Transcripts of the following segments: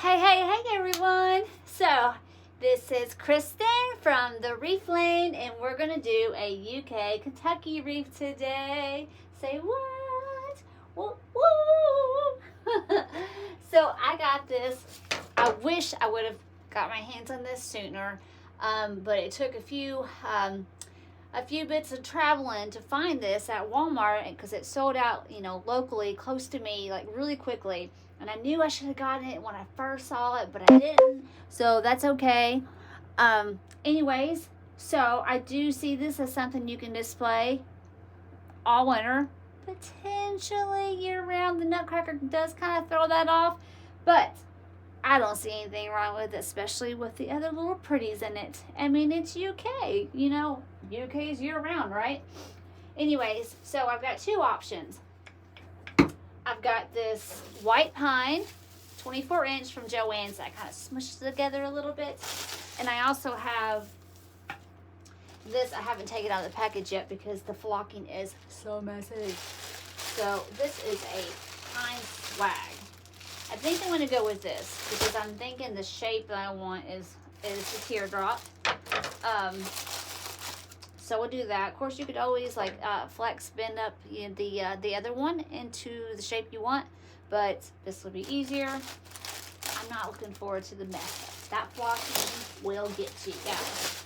Hey everyone! So, this is Kristen from the Wreath Lane, and we're going to do a UK Kentucky wreath today. Say what? Woo woo! So, I got this. I wish I would have got my hands on this sooner, but it took a few bits of traveling to find this at Walmart because it sold out, locally close to me, like really quickly. And I knew I should have gotten it when I first saw it, but I didn't. So that's okay. Anyways, so I do see this as something you can display all winter, potentially year round. The Nutcracker does kind of throw that off, but I don't see anything wrong with it, especially with the other little pretties in it. I mean, it's UK, UK is year round, right? Anyways, so I've got two options. I've got this white pine, 24-inch from Joann's that I kind of smushed together a little bit. And I also have this. I haven't taken it out of the package yet because the flocking is so messy. So this is a pine swag. I think I'm going to go with this because I'm thinking the shape that I want is the teardrop. So we'll do that. Of course, you could always bend up the other one into the shape you want, but this will be easier. I'm not looking forward to the mess. That flocking will get you guys.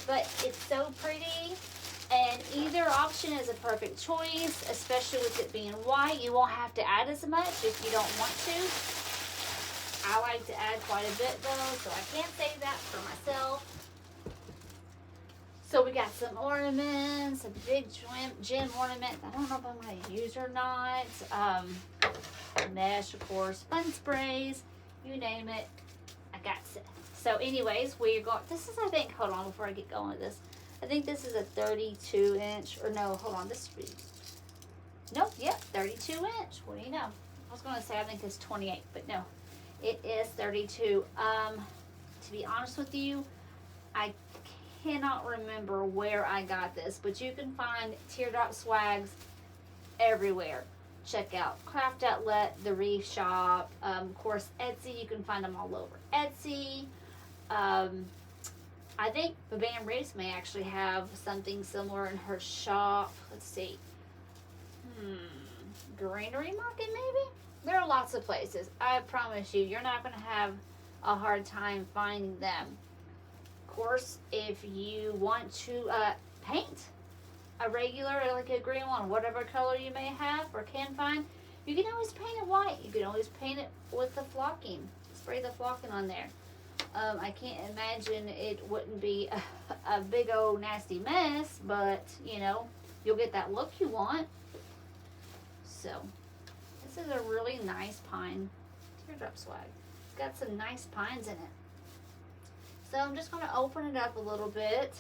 But it's so pretty, and either option is a perfect choice, especially with it being white. You won't have to add as much if you don't want to. I like to add quite a bit though, so I can't save that for myself. So we got some ornaments, a big gem ornament. I don't know if I'm going to use or not. Mesh, of course, fun sprays, you name it. I got it. So anyways, this is, I think, hold on before I get going with this. I think this is a 32-inch, or no, hold on, this is, nope, yep, 32-inch. What do you know? I was going to say I think it's 28, but no, it is 32. To be honest with you, I cannot remember where I got this, but you can find teardrop swags everywhere. Check out Craft Outlet, the Wreath Shop, of course Etsy. You can find them all over Etsy. I think Babam Wreaths may actually have something similar in her shop. Let's see. Greenery Market maybe? There are lots of places. I promise you're not going to have a hard time finding them. Of course, if you want to paint a regular, like a green one, whatever color you may have or can find, you can always paint it white. You can always paint it with the flocking. Spray the flocking on there. I can't imagine it wouldn't be a big old nasty mess, but you'll get that look you want. So this is a really nice pine teardrop swag. It's got some nice pines in it. So I'm just going to open it up a little bit.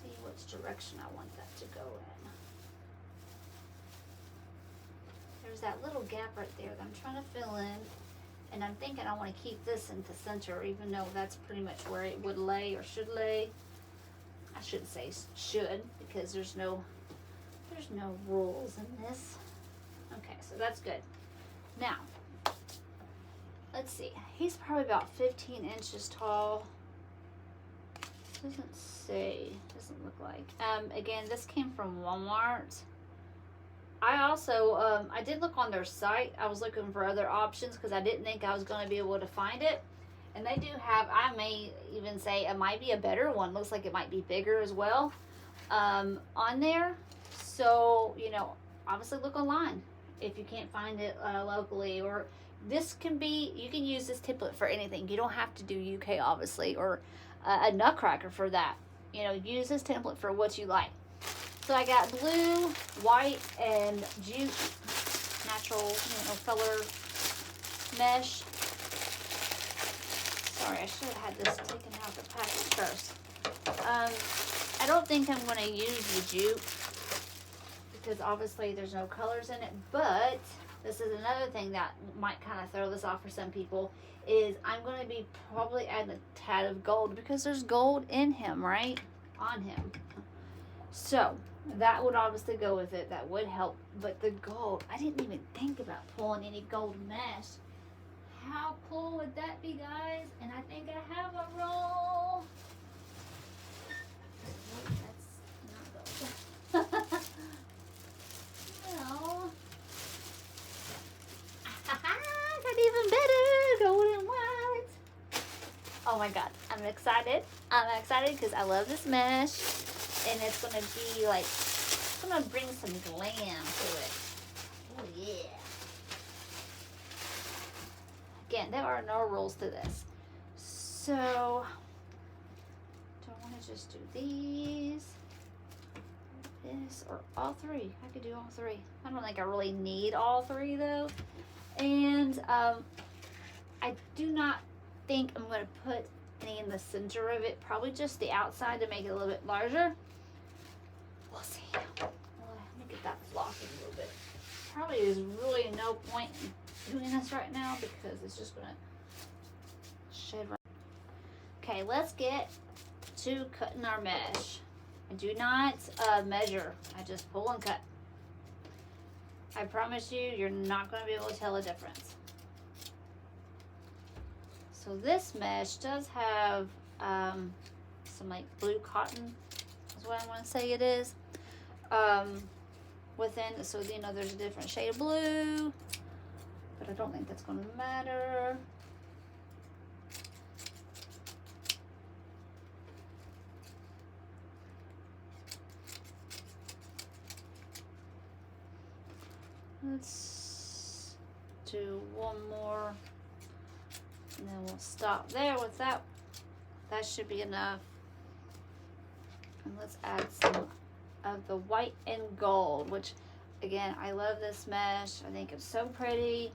See which direction I want that to go in. There's that little gap right there that I'm trying to fill in. And I'm thinking I want to keep this in the center, even though that's pretty much where it would lay or should lay. I shouldn't say should, because there's no rules in this. Okay, so that's good. Now, let's see. He's probably about 15 inches tall. Doesn't say. Doesn't look like. Again, this came from Walmart. I also, I did look on their site. I was looking for other options because I didn't think I was going to be able to find it. And they do have, I may even say it might be a better one. Looks like it might be bigger as well on there. So, obviously look online if you can't find it locally. Or this can be, you can use this template for anything. You don't have to do UK, obviously, or a Nutcracker for that. Use this template for what you like. So I got blue, white, and jute, natural, color mesh. Sorry, I should have had this taken out of the package first. I don't think I'm going to use the jute because obviously there's no colors in it, but this is another thing that might kind of throw this off for some people, is I'm going to be probably adding a tad of gold because there's gold in him, right? On him. So that would obviously go with it. That would help. But the gold, I didn't even think about pulling any gold mesh. How cool would that be, guys? And I think I have a roll. Oh, that's not good. No. Got even better. Gold and white. Oh my god, I'm excited. I'm excited because I love this mesh. And it's going to be like, it's going to bring some glam to it. Oh yeah. Again, there are no rules to this. So, do I want to just do these, this, or all three? I could do all three. I don't think I really need all three though. And I do not think I'm going to put any in the center of it. Probably just the outside to make it a little bit larger. We'll see. Well, let me get that flocking a little bit. Probably is really no point in doing this right now because it's just going to shed right. Okay, let's get to cutting our mesh. I do not measure. I just pull and cut. I promise you, you're not going to be able to tell a difference. So this mesh does have some like blue cotton is what I want to say it is. Within, so you know there's a different shade of blue, but I don't think that's going to matter. Let's do one more, and then we'll stop there with that. That should be enough. And let's add some of the white and gold, which again, I love this mesh. I think it's so pretty.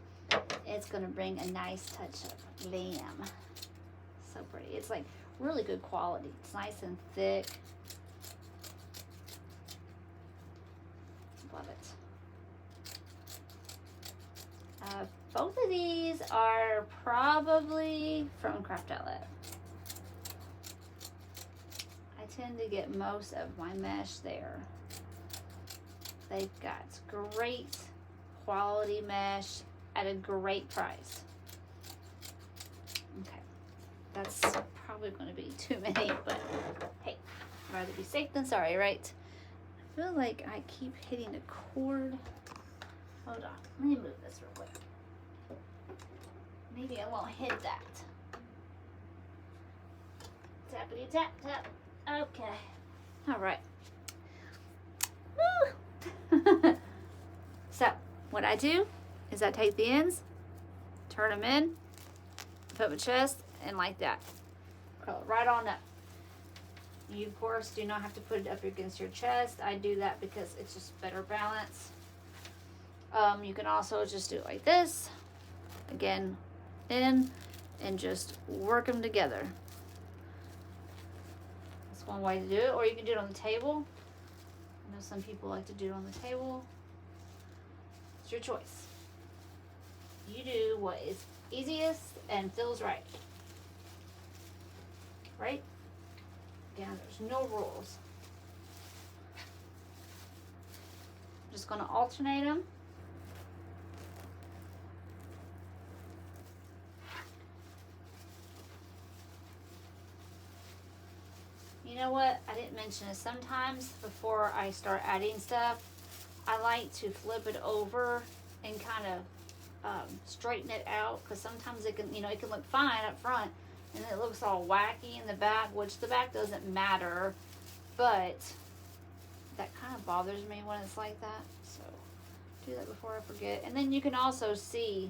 It's gonna bring a nice touch of glam. So pretty. It's like really good quality. It's nice and thick. Love it. Both of these are probably from Craft Outlet. I tend to get most of my mesh there. They've got great quality mesh at a great price. Okay, that's probably going to be too many, but hey, I'd rather be safe than sorry, right? I feel like I keep hitting a cord. Hold on, let me move this real quick. Maybe I won't hit that. Tappity tap tap. Okay. All right. Woo! So, what I do is I take the ends, turn them in, put my chest, and like that. Curl it right on up. You, of course, do not have to put it up against your chest. I do that because it's just better balance. You can also just do it like this. Again, in, and just work them together. That's one way to do it. Or you can do it on the table. I know some people like to do it on the table. It's your choice. You do what is easiest and feels right. Right? Again, there's no rules. I'm just going to alternate them. You know what? I didn't mention this. Sometimes before I start adding stuff, I like to flip it over and kind of straighten it out, because sometimes it can, it can look fine up front and it looks all wacky in the back, which the back doesn't matter, but that kind of bothers me when it's like that. So do that before I forget. And then you can also see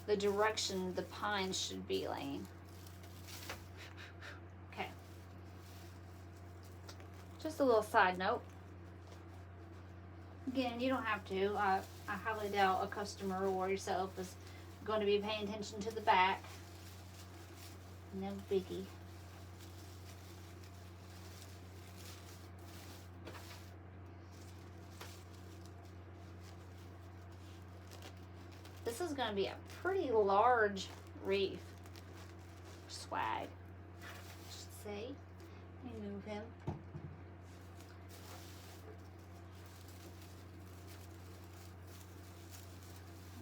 the direction the pines should be laying. Okay. Just a little side note. Again, you don't have to. I highly doubt a customer or yourself is going to be paying attention to the back. No biggie. This is going to be a pretty large wreath. Swag, I should say. Let me move him.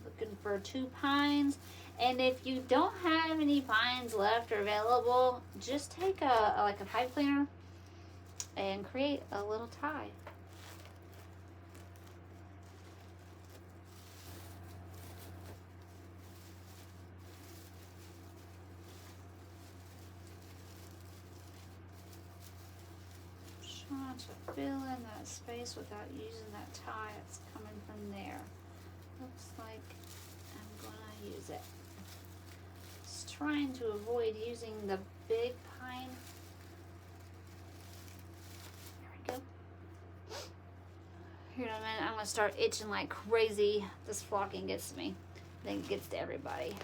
Looking for 2 pines, And if you don't have any pines left or available, just take like a pipe cleaner and create a little tie. Trying to fill in that space without using that tie that's coming from there. Looks like I'm gonna use it. Just trying to avoid using the big pine. There we go. Here in a minute, I'm gonna start itching like crazy. This flocking gets to me. I think it gets to everybody.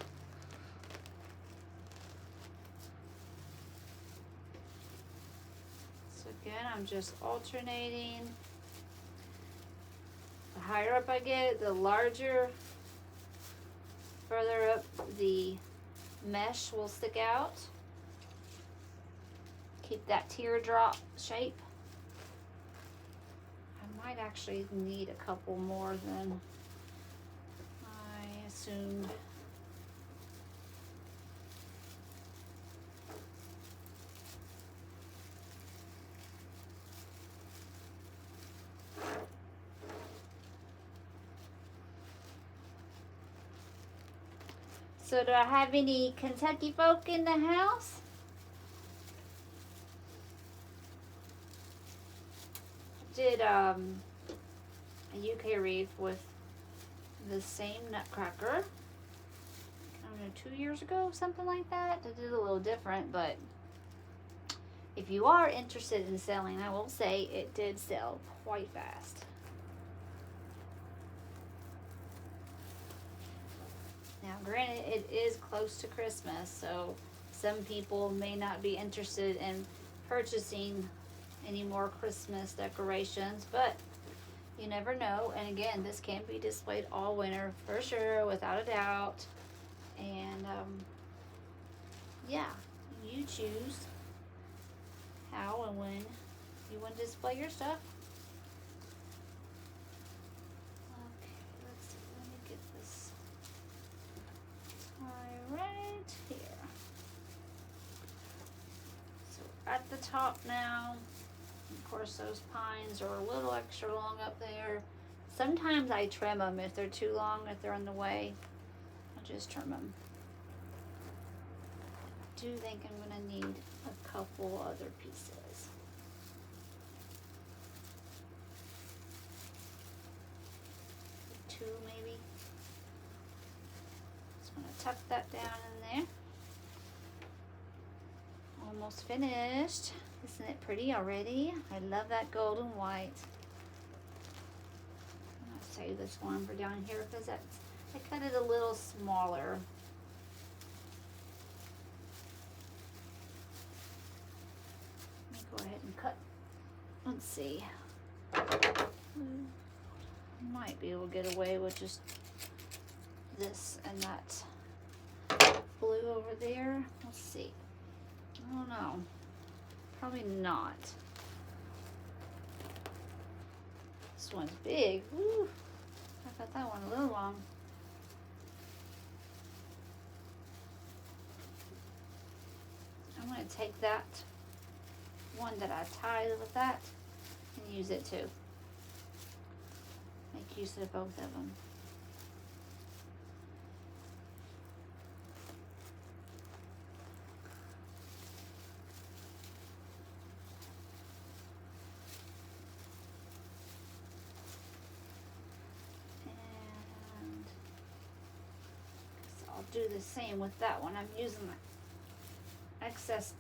Again, I'm just alternating. The higher up I get, the larger, further up the mesh will stick out. Keep that teardrop shape. I might actually need a couple more than I assumed. So do I have any Kentucky folk in the house? Did a UK wreath with the same Nutcracker, I don't know, 2 years ago, something like that. I did a little different, but if you are interested in selling, I will say it did sell quite fast. Now, granted, it is close to Christmas, so some people may not be interested in purchasing any more Christmas decorations, but you never know. And again, this can be displayed all winter for sure, without a doubt. And yeah, you choose how and when you want to display your stuff. Right here. So at the top now, of course those pines are a little extra long up there. Sometimes I trim them if they're too long, if they're in the way. I'll just trim them. I do think I'm going to need a couple other pieces. Two maybe. Tuck that down in there. Almost finished. Isn't it pretty already? I love that gold and white. I'm gonna save this one for down here because I cut it a little smaller. Let me go ahead and cut. Let's see. Might be able to get away with just this and that blue over there. Let's see. I don't know. Probably not. This one's big. Woo. I got that one a little long. I'm going to take that one that I tied with that and use it too. Make use of both of them. Do the same with that one. I'm using my excess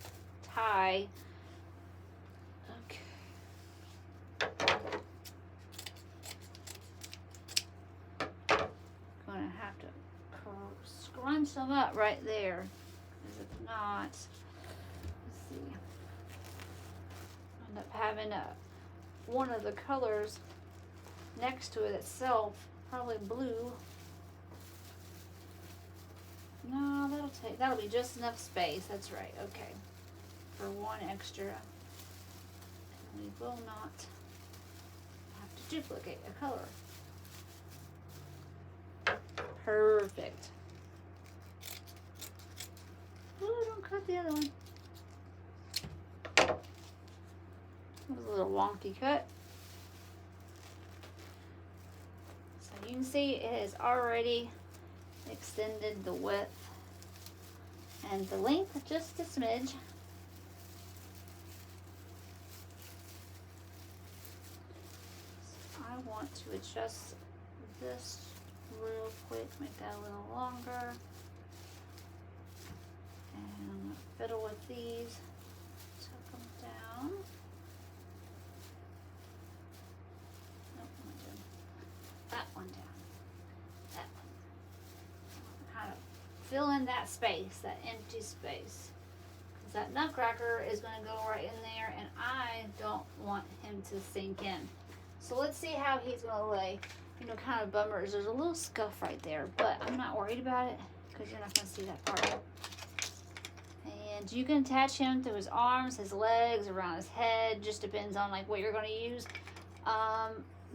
tie. Okay. Gonna have to scrunch them up right there, because if not, let's see, end up having one of the colors next to it itself, probably blue. No, that'll be just enough space. That's right. Okay. For one extra. And we will not have to duplicate a color. Perfect. the other one. It was a little wonky cut. So you can see it has already extended the width and the length just a smidge. So I want to adjust this real quick, make that a little longer. And fiddle with these, tuck them down. Nope, I'm not doing that one down. That one. Kind of fill in that space, that empty space. Because that nutcracker is going to go right in there, and I don't want him to sink in. So let's see how he's going to lay. You know, kind of bummer is there's a little scuff right there, but I'm not worried about it because you're not going to see that part. And you can attach him to his arms, his legs, around his head. Just depends on like what you're going to use.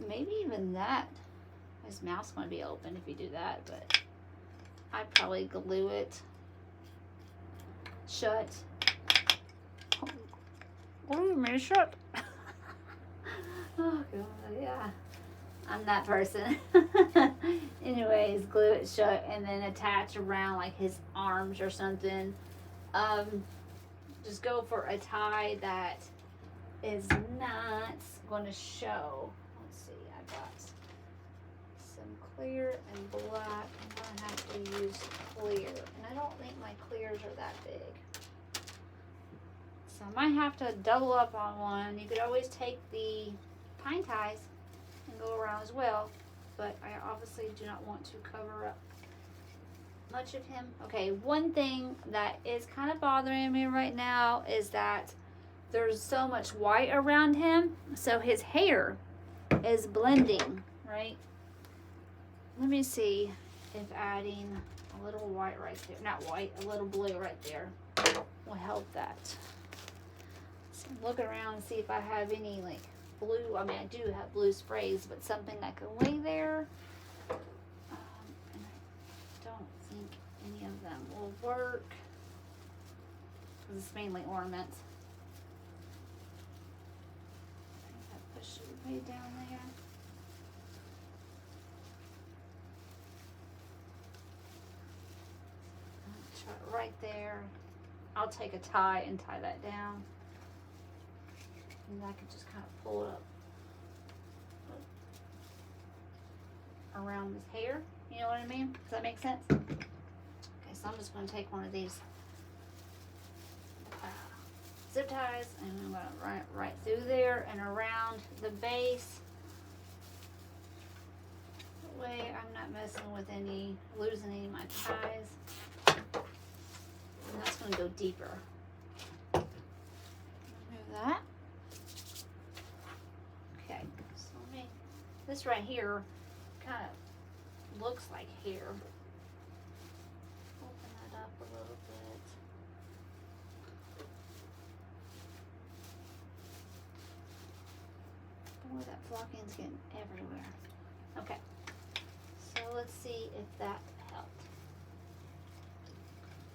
Maybe even that. His mouth's going to be open if you do that, but I'd probably glue it shut. What do you mean shut? Oh God, yeah. I'm that person. Anyways, glue it shut and then attach around like his arms or something. Just go for a tie that is not going to show. Let's see, I got some clear and black. I'm going to have to use clear. And I don't think my clears are that big. So I might have to double up on one. You could always take the pine ties and go around as well. But I obviously do not want to cover up much of him. Okay, one thing that is kind of bothering me right now is that there's so much white around him, so his hair is blending, right? Let me see if adding a little white right there, not white, a little blue right there will help that. So look around and see if I have any like blue. I mean, I do have blue sprays, but something that can lay there. And I don't think any of them will work because it's mainly ornaments. I think I push it way down there. Try it right there. I'll take a tie and tie that down. And I can just kind of pull it up around his hair. You know what I mean? Does that make sense? Okay, so I'm just going to take one of these zip ties and I'm going to run it right through there and around the base. That way I'm not messing with losing any of my ties. And that's going to go deeper. Remove that. Okay, so this right here kind of looks like hair. Open that up a little bit. Boy, that flocking's getting everywhere. Okay, so let's see if that helped.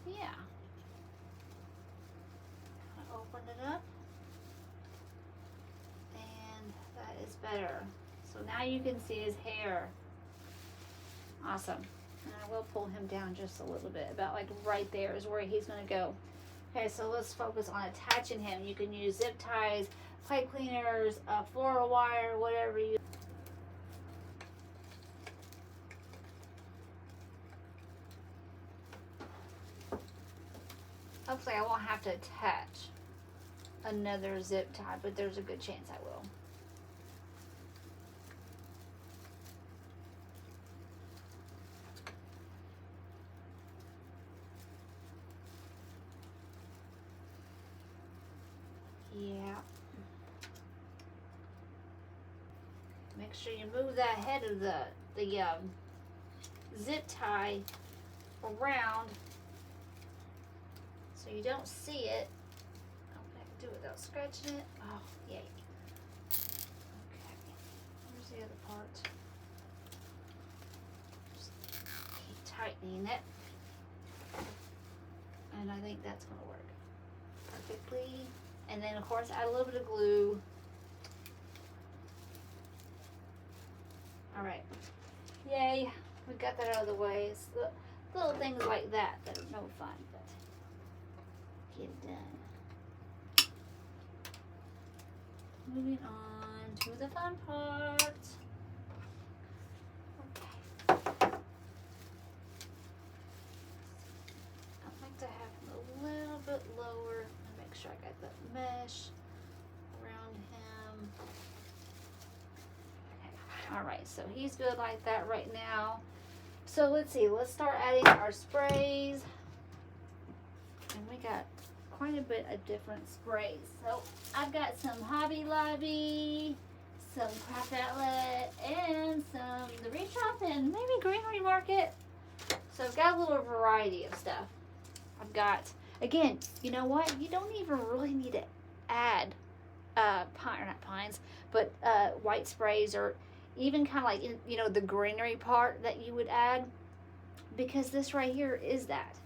Yeah. Kind of opened it up. And that is better. So now you can see his hair. Awesome. And I will pull him down just a little bit. About like right there is where he's going to go. Okay, so let's focus on attaching him. You can use zip ties, pipe cleaners, floral wire, whatever you. Hopefully I won't have to attach another zip tie, but there's a good chance I will. Yeah. Make sure you move that head of the zip tie around so you don't see it. I hope I can do it without scratching it. Oh, yay. Okay. Where's the other part? Just keep tightening it. And I think that's going to work. perfectly. And then of course add a little bit of glue. All right, yay, we got that out of the way. It's the little things like that that are no fun, but get it done. Moving on to the fun part. Okay. I like to have him a little bit lower and make sure I got that mesh around him. Okay. All right, so he's good like that right now. So let's see, let's start adding our sprays. And we got quite a bit of different sprays. So I've got some Hobby Lobby, some Craft Outlet, and some the Reef Shop and maybe Greenery Market. So I've got a little variety of stuff. I've got, again, you know what? You don't even really need to add white sprays or even kind of like, you know, the greenery part that you would add, because this right here is that.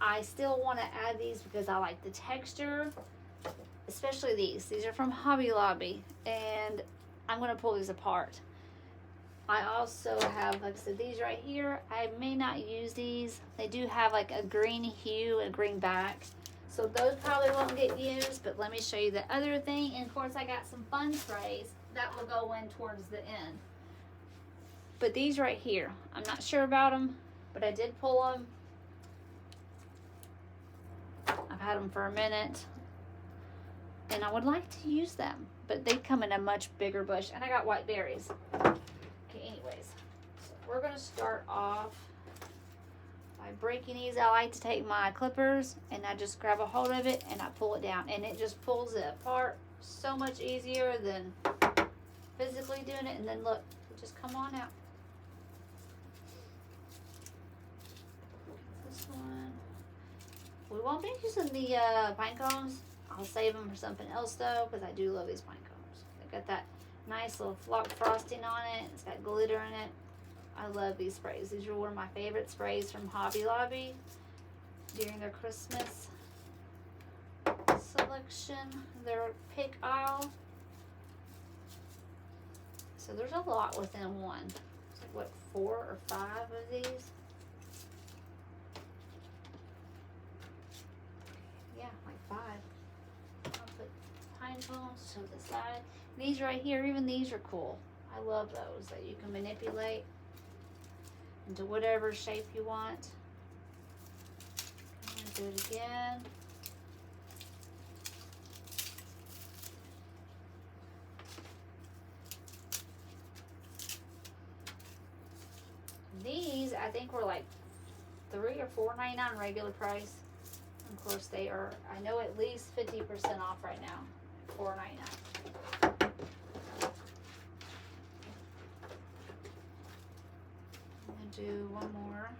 I still want to add these because I like the texture, especially these. These are from Hobby Lobby, and I'm going to pull these apart. I also have, like I said, these right here. I may not use these. They do have like a green hue and green back, so those probably won't get used, but let me show you the other thing. And of course I got some fun sprays that will go in towards the end. But these right here, I'm not sure about them, but I did pull them. I've had them for a minute, and I would like to use them, but they come in a much bigger bush, and I got white berries. Okay, anyways, so we're gonna start off by breaking these. I like to take my clippers and I just grab a hold of it and I pull it down, and it just pulls it apart so much easier than physically doing it. And then look, it just come on out. This one, we won't be using the pine cones. I'll save them for something else though, because I do love these pine cones. They've got that nice little flock frosting on it. It's got glitter in it. I love these sprays. These are one of my favorite sprays from Hobby Lobby during their Christmas selection, their pick aisle. So there's a lot within one. It's like, what, 4 or 5 of these? Yeah, like 5. I'll put pine cones to the side. These right here, even these are cool. I love those that you can manipulate into whatever shape you want. I'm gonna do it again. These, I think, were like $3 or $4.99 regular price. Of course, they are, I know, at least 50% off right now. $4.99. I'm gonna do one more.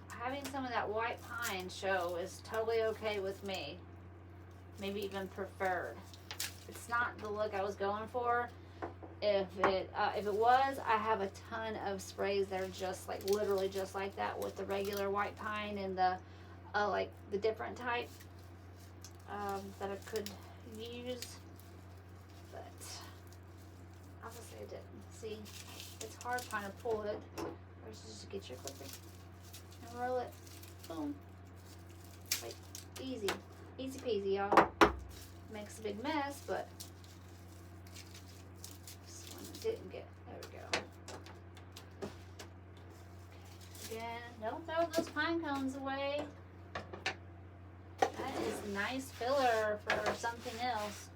Having some of that white pine show is totally okay with me. Maybe even preferred. It's not the look I was going for. If it was, I have a ton of sprays that are just like, literally just like that, with the regular white pine and the like the different type that I could use, but obviously I didn't. See, it's hard trying to pull it. Or just get your clipper and roll it. Boom. Like, easy. Easy peasy, y'all. Makes a big mess, but this one I didn't get. There we go. Again, don't throw those pine cones away. That is nice filler for something else.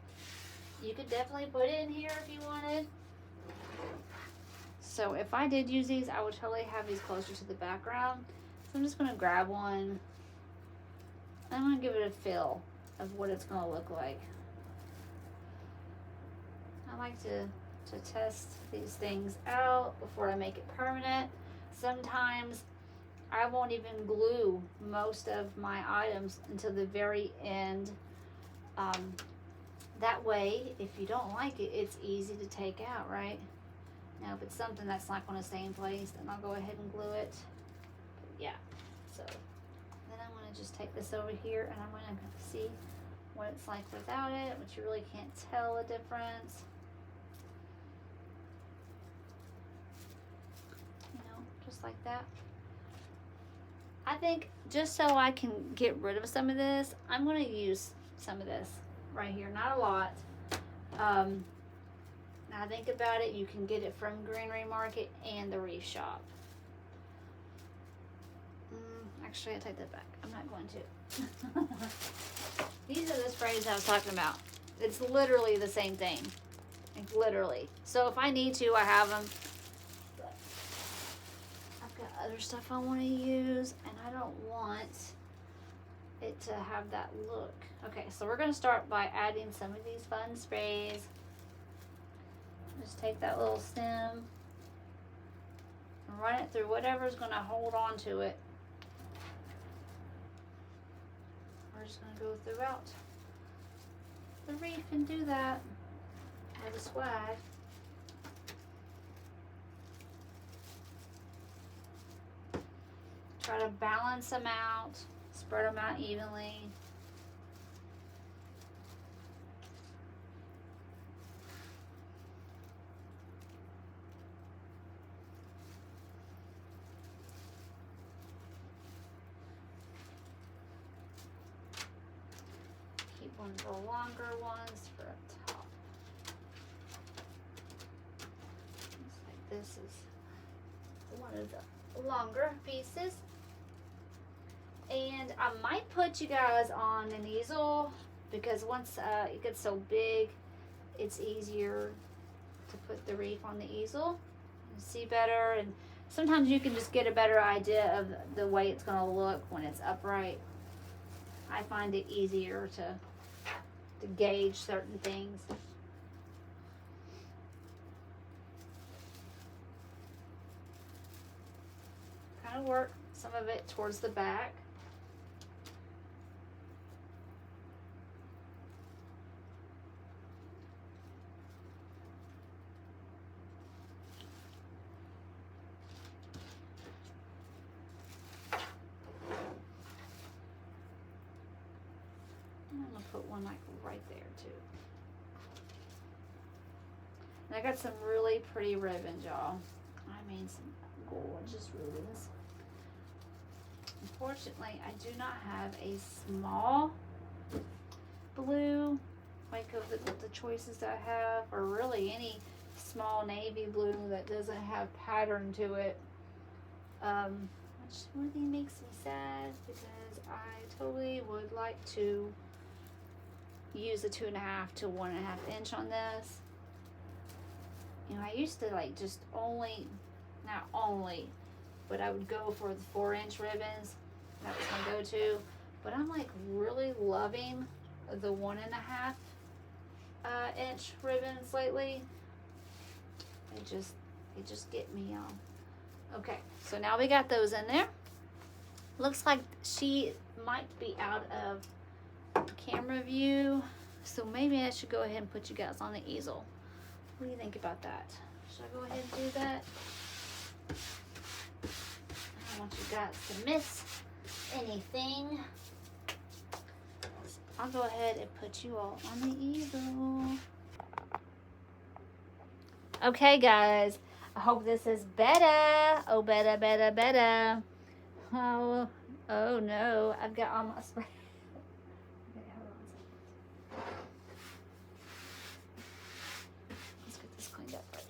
You could definitely put it in here if you wanted. So if I did use these, I would totally have these closer to the background. So I'm just going to grab one. I'm going to give it a feel of what it's going to look like. I like to test these things out before I make it permanent. Sometimes I won't even glue most of my items until the very end. That way, if you don't like it, it's easy to take out, right? Now, if it's something that's not going to stay in place, then I'll go ahead and glue it. But yeah, so Then I'm going to just take this over here and I'm going to see what it's like without it, which you really can't tell a difference. You know, just like that. I think just so I can get rid of some of this, I'm going to use some of this right here. Not a lot. Now think about it, you can get it from Greenery Market and the Reef Shop. Actually, I take that back. I'm not going to. These are the sprays I was talking about. It's literally the same thing. Like, literally. So if I need to, I have them. But I've got other stuff I want to use, and I don't want it to have that look. Okay, so we're going to start by adding some of these fun sprays. Just take that little stem and run it through whatever's going to hold on to it. We're just going to go throughout the reef and do that, or the swag. Try to balance them out, spread them out evenly. One of the longer ones for up top. Looks like this is one of the longer pieces. And I might put you guys on an easel because once it gets so big, it's easier to put the reef on the easel and see better. And sometimes you can just get a better idea of the way it's going to look when it's upright. I find it easier to gauge certain things. Kind of work some of it towards the back. I'm gonna put one like right there too. And I got some really pretty ribbons, y'all. I mean, some gorgeous ribbons. Unfortunately, I do not have a small blue, like of the choices that I have, or really any small navy blue that doesn't have pattern to it. Which really makes me sad because I totally would like to use a 2.5 to 1.5 inch on this. You know, I used to like just only, not only, but I would go for the 4-inch ribbons. That was my go-to. But I'm like really loving the 1.5 inch ribbons lately. They just get me on. Okay, so now we got those in there. Looks like she might be out of camera view, so maybe I should go ahead and put you guys on the easel. What do you think about that? Should I go ahead and do that? I don't want you guys to miss anything. So I'll go ahead and put you all on the easel. Okay, guys. I hope this is better. Oh, better, better, better. Oh no. I've got all my spray. Okay, hold on a second. Let's get this cleaned up first.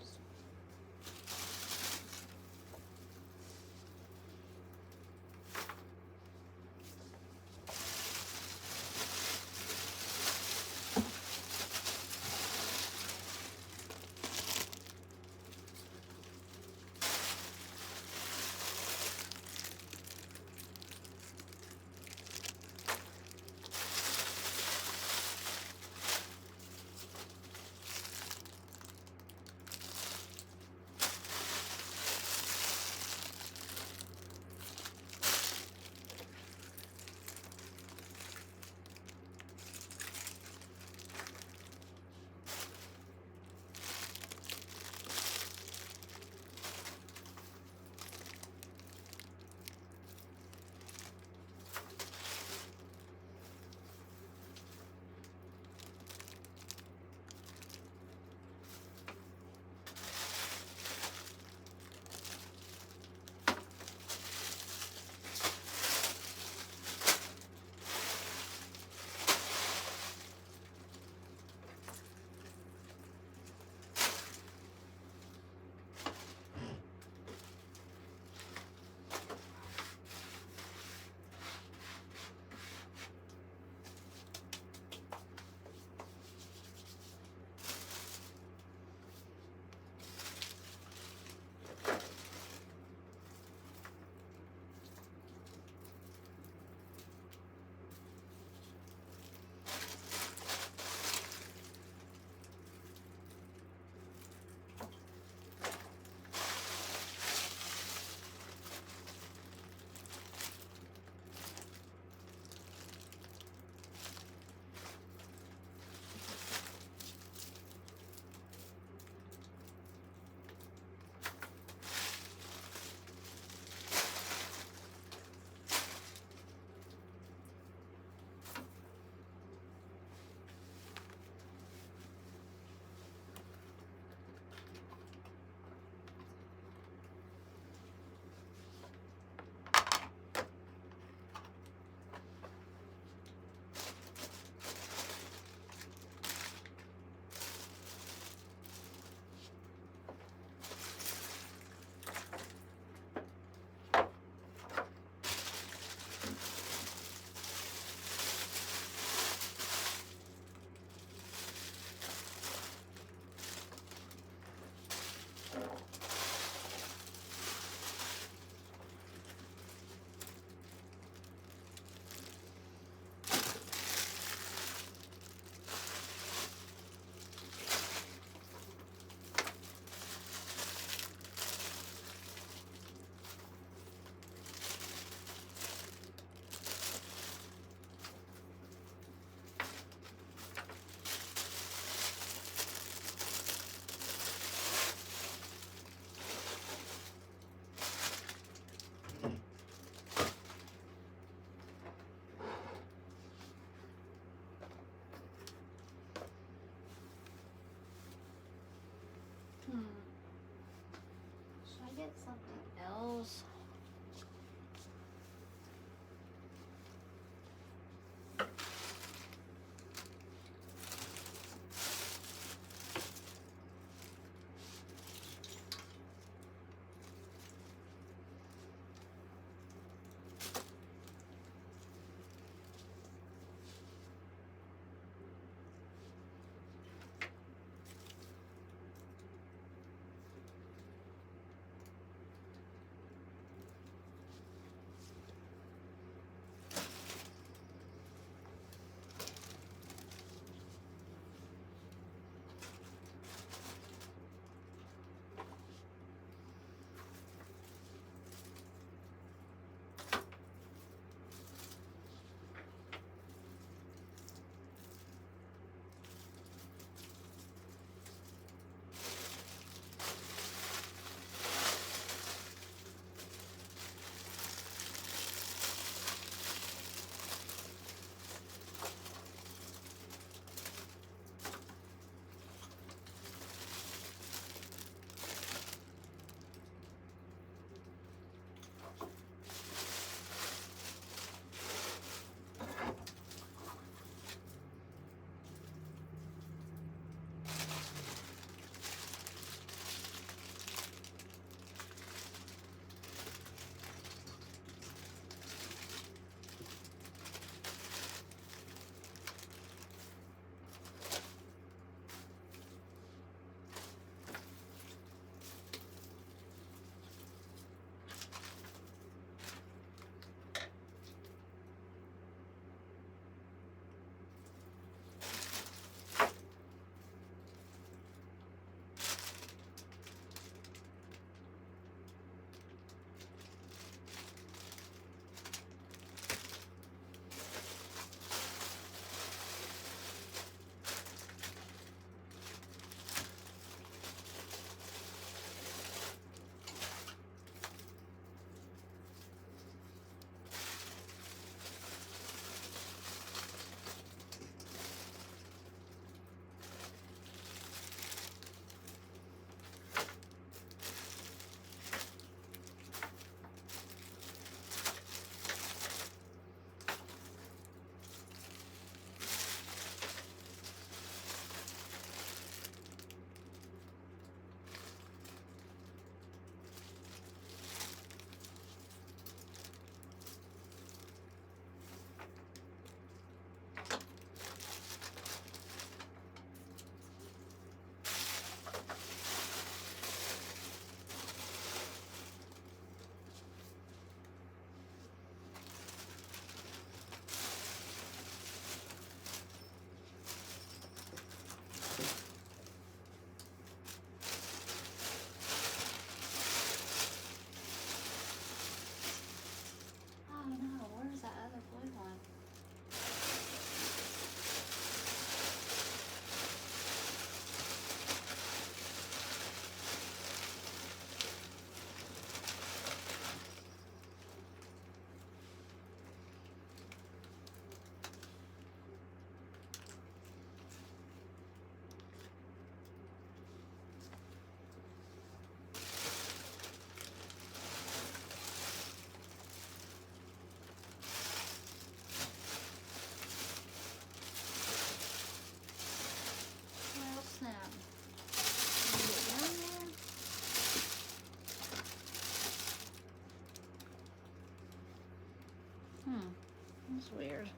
That's weird.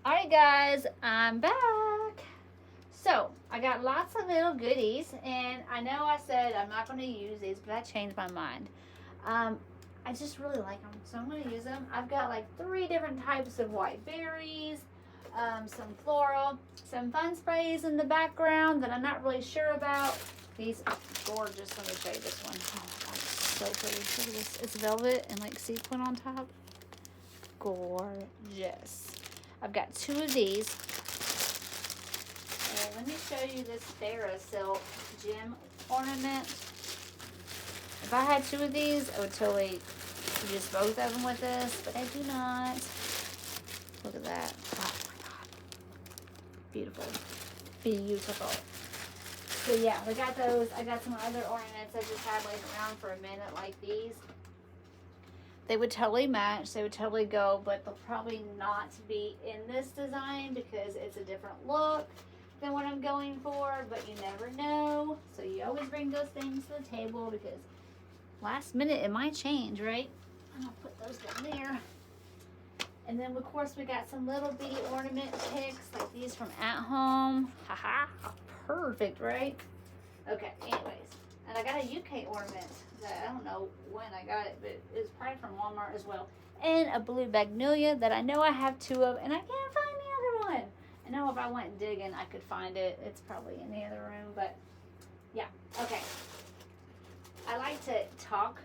Alright guys, I'm back. So, I got lots of little goodies, and I know I said I'm not going to use these, but I changed my mind. I just really like them, so I'm going to use them. I've got like 3 different types of white berries, some floral, some fun sprays in the background that I'm not really sure about. These are gorgeous. Let me show you this one. Oh my god, it's so pretty. Look at this. It's velvet and like sequin on top. Gorgeous. I've got 2 of these. And let me show you this Farrah silk gem ornament. If I had 2 of these, I would totally use both of them with this, but I do not. Look at that. Oh my god. Beautiful. Beautiful. So yeah, we got those. I got some other ornaments I just had laying around for a minute like these. They would totally match. They would totally go, but they'll probably not be in this design because it's a different look than what I'm going for, but you never know. So you always bring those things to the table because last minute it might change, right? I'll put those down there. And then of course we got some little bitty ornament picks like these from At Home. Haha, perfect, right? Okay, anyways. And I got a UK ornament that I don't know when I got it, but it's probably from Walmart as well. And a blue magnolia that I know I have 2 of, and I can't find the other one. I know if I went digging, I could find it. It's probably in the other room, but yeah, okay. I like to talk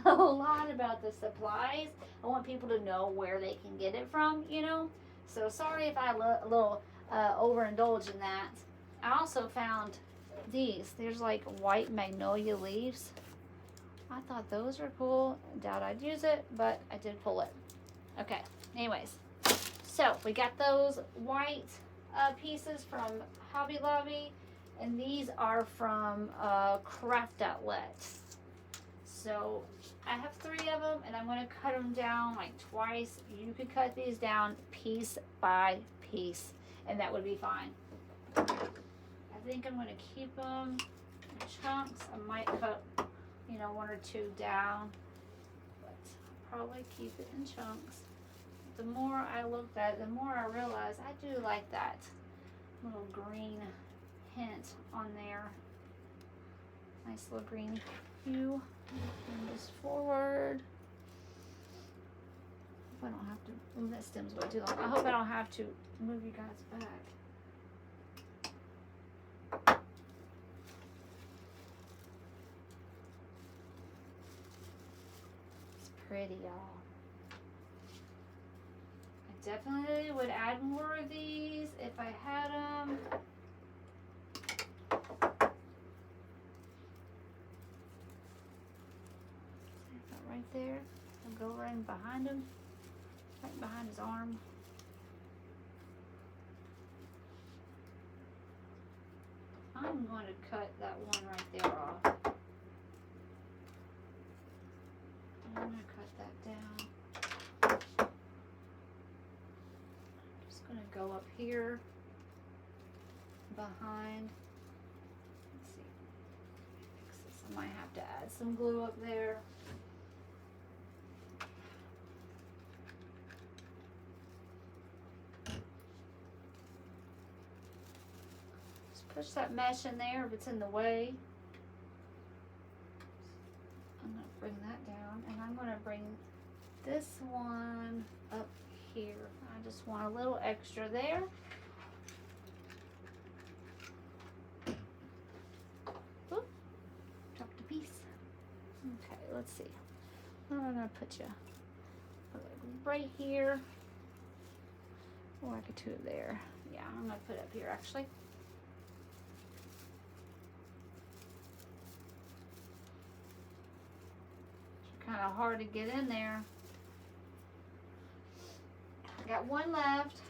a lot about the supplies. I want people to know where they can get it from, you know? So sorry if I a little overindulge in that. I also found these. There's like white magnolia leaves. I thought those were cool. Doubt I'd use it, but I did pull it. Okay, anyways. So we got those white pieces from Hobby Lobby, and these are from Craft Outlet. So I have 3 of them, and I'm going to cut them down like twice. You could cut these down piece by piece, and that would be fine. I think I'm going to keep them in chunks. I might cut, you know, 1 or 2 down, but I'll probably keep it in chunks. The more I looked at it, the more I realized I do like that little green hint on there. Nice little green hue. Bring this forward. I hope I don't have to move that stem's way too long. I hope I don't have to move you guys back. It's pretty, y'all. I definitely would add more of these if I had them. Right there. I'll go right behind him. Right behind his arm. I'm going to cut that one right there off. I'm going to cut that down. Just going to go up here behind. Let's see. Fix this. I might have to add some glue up there. Push that mesh in there if it's in the way. I'm going to bring that down, and I'm going to bring this one up here. I just want a little extra there. Oop, dropped a piece. Okay, let's see. Where am I going to put you? Right here. Or I could do it there. Yeah, I'm going to put it up here actually. Kind of hard to get in there. I got one left.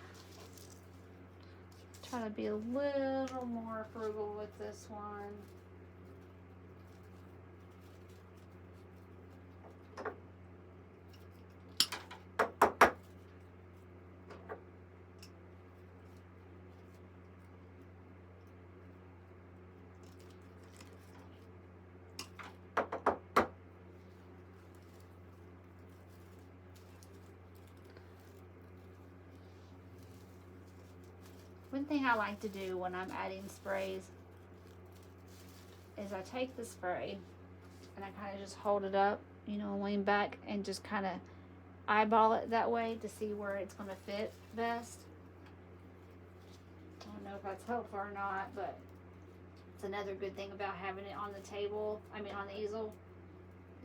Try to be a little more frugal with this one. One thing I like to do when I'm adding sprays is I take the spray and I kind of just hold it up, you know, lean back and just kind of eyeball it that way to see where it's going to fit best. I don't know if that's helpful or not, but it's another good thing about having it on the table, on the easel,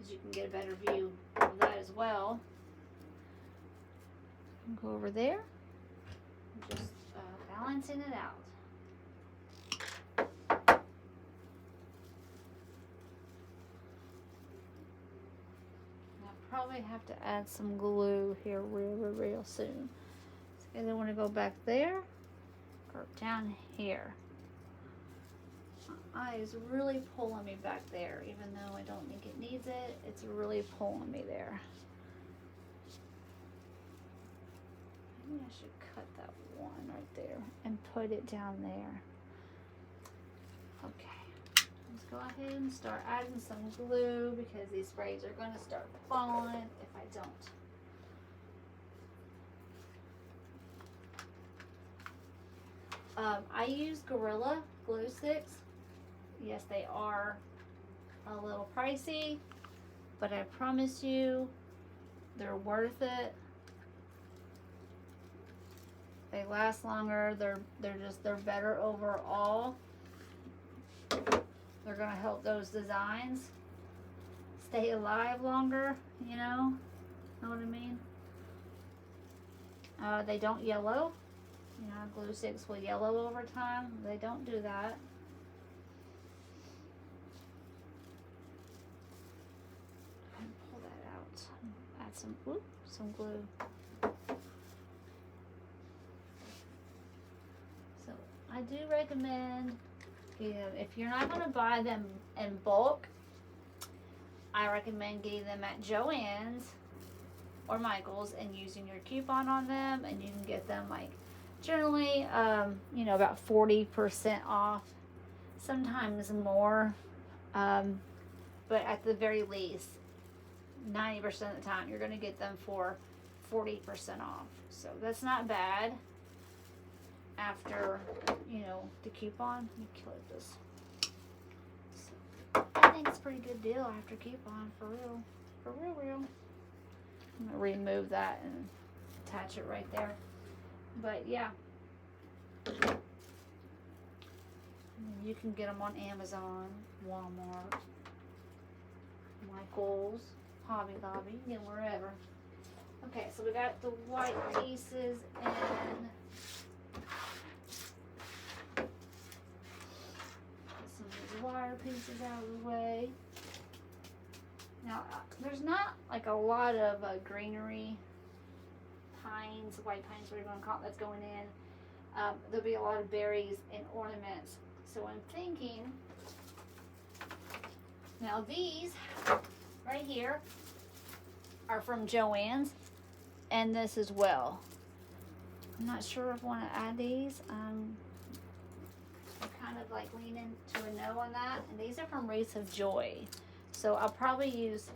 is you can get a better view of that as well. Go over there, just balancing it out. I'll probably have to add some glue here real soon. So either want to go back there or down here. My eye is really pulling me back there, even though I don't think it needs it. It's really pulling me there. Maybe I should cut that one right there and put it down there. Okay, let's go ahead and start adding some glue because these sprays are going to start falling if I don't. I use Gorilla glue sticks. Yes, they are a little pricey, but I promise you they're worth it. They last longer. They're better overall. They're gonna help those designs stay alive longer, you know what I mean? They don't yellow. You know, glue sticks will yellow over time. They don't do that. Pull that out. Add some glue. So I do recommend, if you're not going to buy them in bulk, I recommend getting them at Joann's or Michael's and using your coupon on them, and you can get them like generally, you know, about 40% off, sometimes more, but at the very least, 90% of the time, you're going to get them for 40% off. So that's not bad after, you know, the coupon. Let me clip this. So, I think it's a pretty good deal after coupon, for real. I'm going to remove that and attach it right there. But yeah, you can get them on Amazon, Walmart, Michael's, Hobby Lobby, you can get wherever. Okay, so we got the white pieces and get some of these wire pieces out of the way. Now, there's not like a lot of greenery, pines, white pines, whatever you want to call it, that's going in. There'll be a lot of berries and ornaments. So I'm thinking, now these right here are from Joann's, and this as well. I'm not sure if I want to add these. I'm kind of like leaning to a no on that. And these are from Wreaths of Joy. So I'll probably use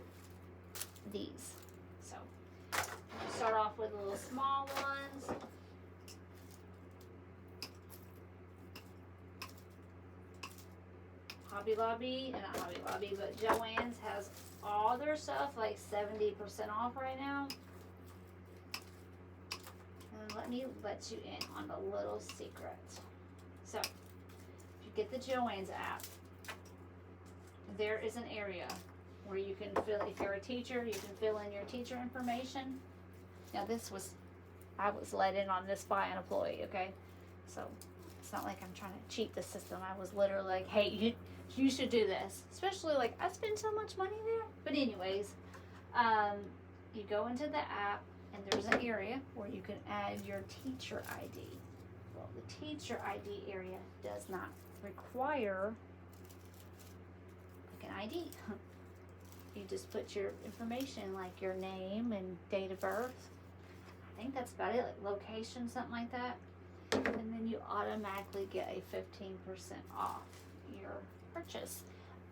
these. So I'll start off with the little small ones. Hobby Lobby, and not Hobby Lobby, but Joann's has all their stuff like 70% off right now. And let me let you in on a little secret. So, if you get the Joann's app, there is an area where you can fill, if you're a teacher, you can fill in your teacher information. Now I was let in on this by an employee, okay? So, it's not like I'm trying to cheat the system. I was literally like, hey, you should do this. Especially like, I spend so much money there. But anyways, you go into the app and there's an area where you can add your teacher ID. Well, the teacher ID area does not require like an ID. You just put your information, like your name and date of birth. I think that's about it, like location, something like that. And then you automatically get a 15% off your purchase.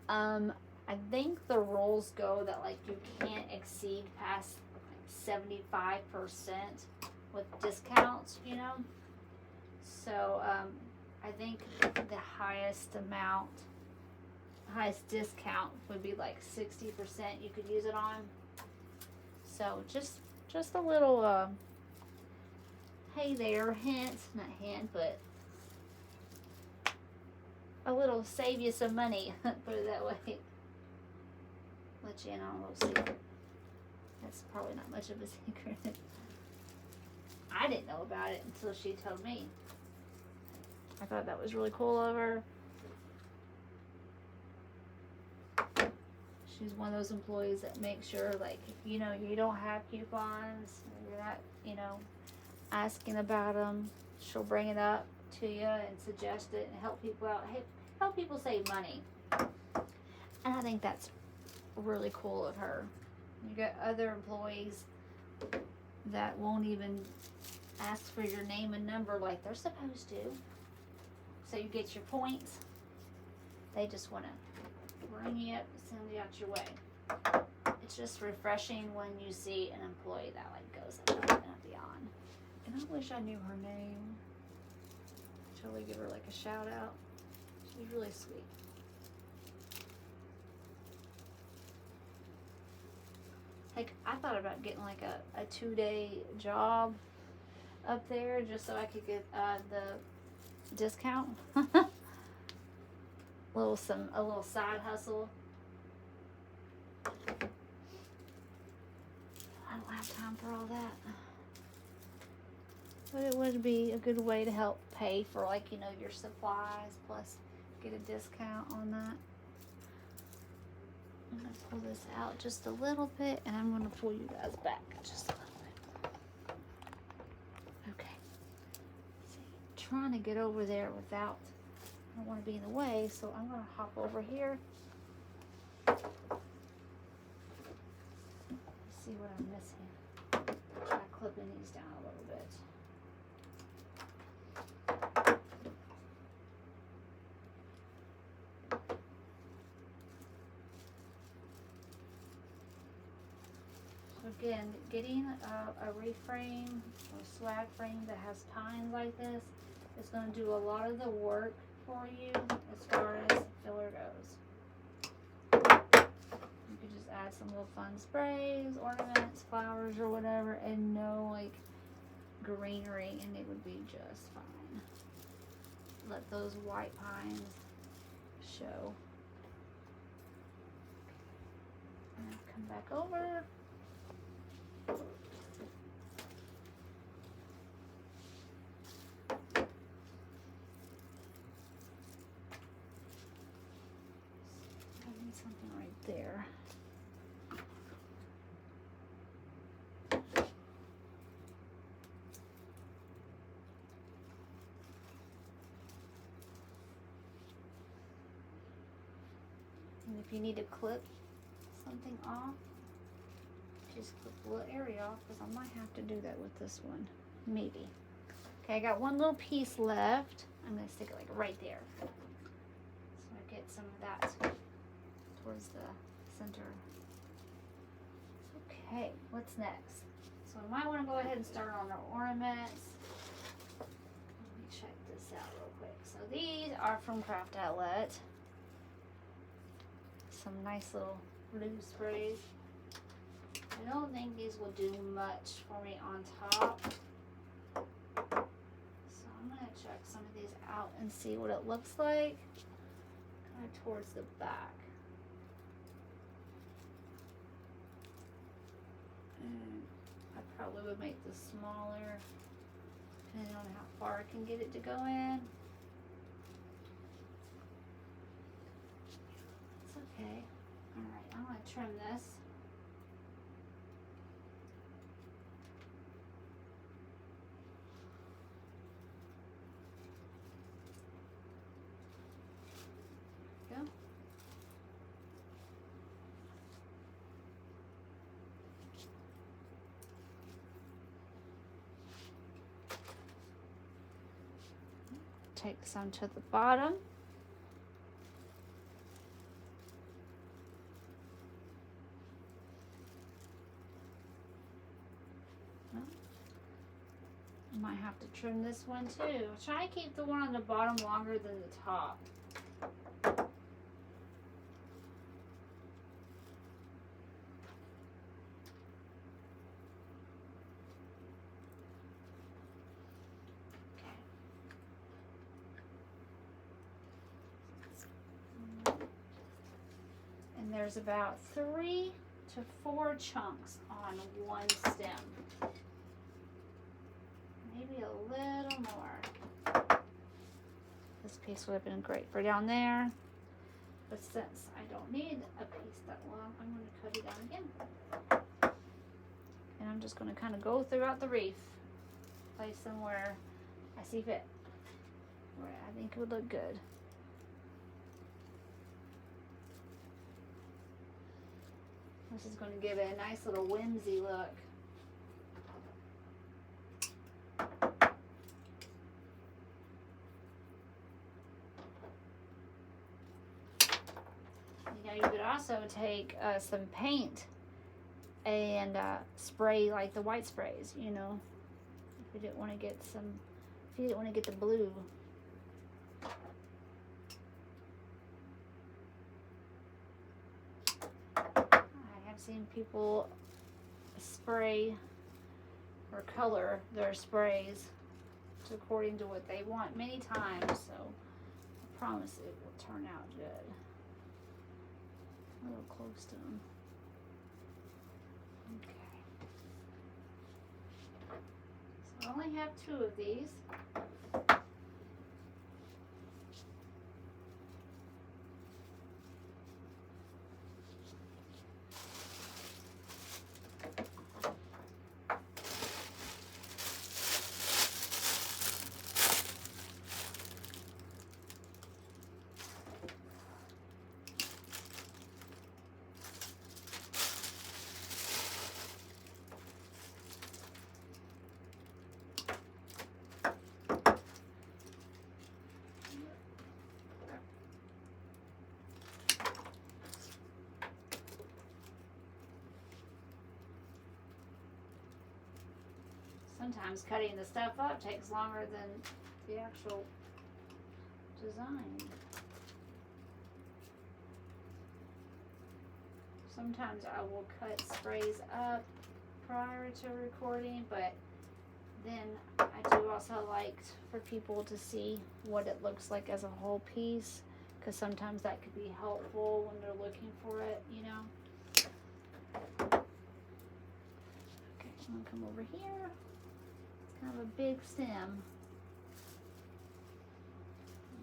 I think the rules go that like you can't exceed past like 75% with discounts, you know. So I think the highest discount would be like 60% you could use it on. So just a little hey there hint, not hint, but a little save you some money, put it that way. Let you in on a little secret. That's probably not much of a secret. I didn't know about it until she told me. I thought that was really cool of her. She's one of those employees that makes sure, like, if you know you don't have coupons, you're not, you know, asking about them, she'll bring it up to you and suggest it and help people out, help people save money. And I think that's really cool of her. You got other employees that won't even ask for your name and number like they're supposed to. So you get your points. They just want to ring you up and send you out your way. It's just refreshing when you see an employee that like goes above and beyond. And I wish I knew her name. Totally give her like a shout out. She's really sweet. Heck, I thought about getting like a 2-day job up there just so I could get the discount. a little side hustle. I don't have time for all that. But it would be a good way to help pay for, like, you know, your supplies, plus get a discount on that. I'm going to pull this out just a little bit, and I'm going to pull you guys back just a little bit. Okay. See, trying to get over there without, I don't want to be in the way, so I'm going to hop over here. See what I'm missing. Try clipping these down a little bit. Again, getting a wreath frame or swag frame that has pines like this is going to do a lot of the work for you as far as filler goes. You could just add some little fun sprays, ornaments, flowers, or whatever, and no like greenery, and it would be just fine. Let those white pines show. And come back over. Something right there. And if you need to clip something off, just clip a little area off, because I might have to do that with this one. Maybe. Okay, I got one little piece left. I'm going to stick it like right there. So I get some of that towards the center. Okay, what's next? So I might want to go ahead and start on our ornaments. Let me check this out real quick. So these are from Craft Outlet. Some nice little blue sprays. I don't think these will do much for me on top. So I'm going to check some of these out and see what it looks like. Kind of towards the back. I probably would make this smaller, depending on how far I can get it to go in. It's okay. Alright, I'm going to trim this. There we go. Take some to the bottom. I might have to trim this one too. Try to keep the one on the bottom longer than the top. And there's about 3 to 4 chunks on one stem. Maybe a little more. This piece would have been great for down there, but since I don't need a piece that long, I'm going to cut it down again. And I'm just going to kind of go throughout the wreath, place them where I see fit, where I think it would look good. This is going to give it a nice little whimsy look. You know, you could also take some paint and spray like the white sprays, you know, if you didn't want to get the blue. Seen people spray or color their sprays according to what they want many times, so I promise it will turn out good. A little close to them. Okay. So I only have 2 of these. Sometimes cutting the stuff up takes longer than the actual design. Sometimes I will cut sprays up prior to recording, but then I do also like for people to see what it looks like as a whole piece, because sometimes that could be helpful when they're looking for it, you know. Okay, I'm gonna come over here. Kind of a big stem.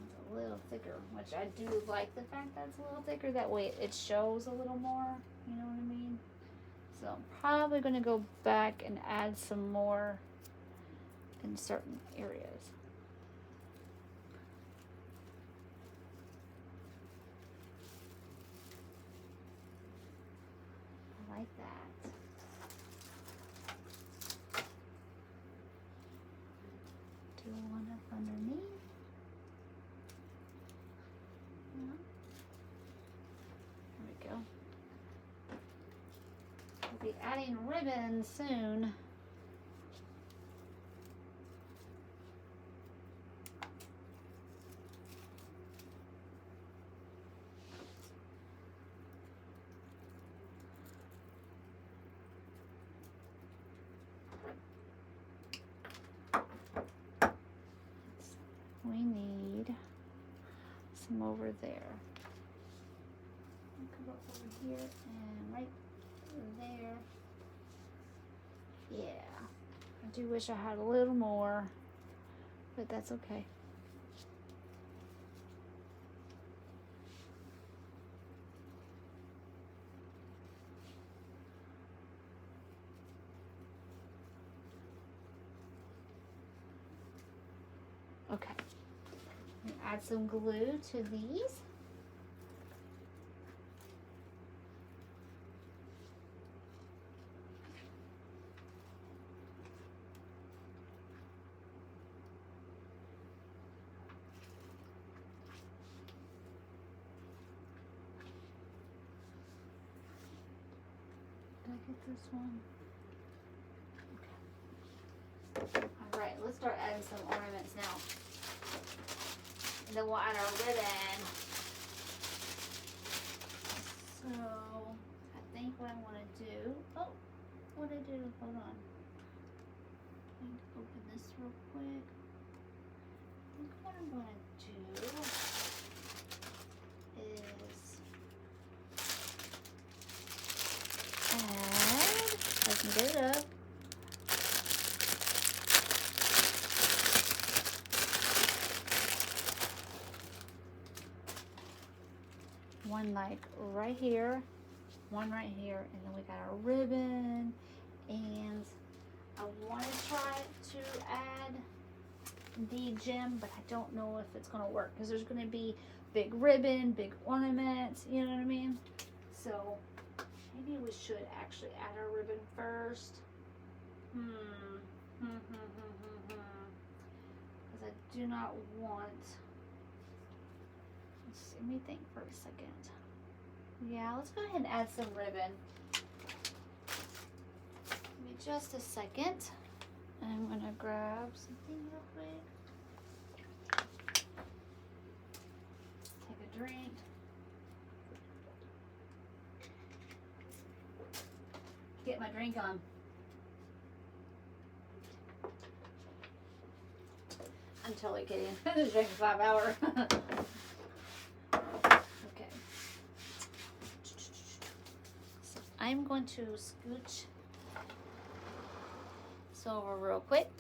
It's a little thicker, which I do like the fact that it's a little thicker. That way it shows a little more, you know what I mean? So I'm probably going to go back and add some more in certain areas. I like that. One up underneath. There we go. We'll be adding ribbon soon. We need some over there. I'll come up over here and right there. Yeah, I do wish I had a little more, but that's okay. Okay. Add some glue to these. Did I get this one? Okay. All right, let's start adding some ornaments now. And then we'll add our ribbon. So, I think what I want to do, oh, what did I do? Hold on. I need to open this real quick. I think what I'm going to do is add, if I can get it up, one like right here, one right here, and then we got our ribbon, and I want to try to add the gem, but I don't know if it's going to work because there's going to be big ribbon, big ornaments, you know what I mean? So maybe we should actually add our ribbon first. Because I do not want, let's see, let me think for a second. Yeah, let's go ahead and add some ribbon. Give me just a second. I'm going to grab something real quick. Take a drink. Get my drink on. I'm totally kidding. This drink is 5 hours. Okay. So I'm going to scooch this over real quick.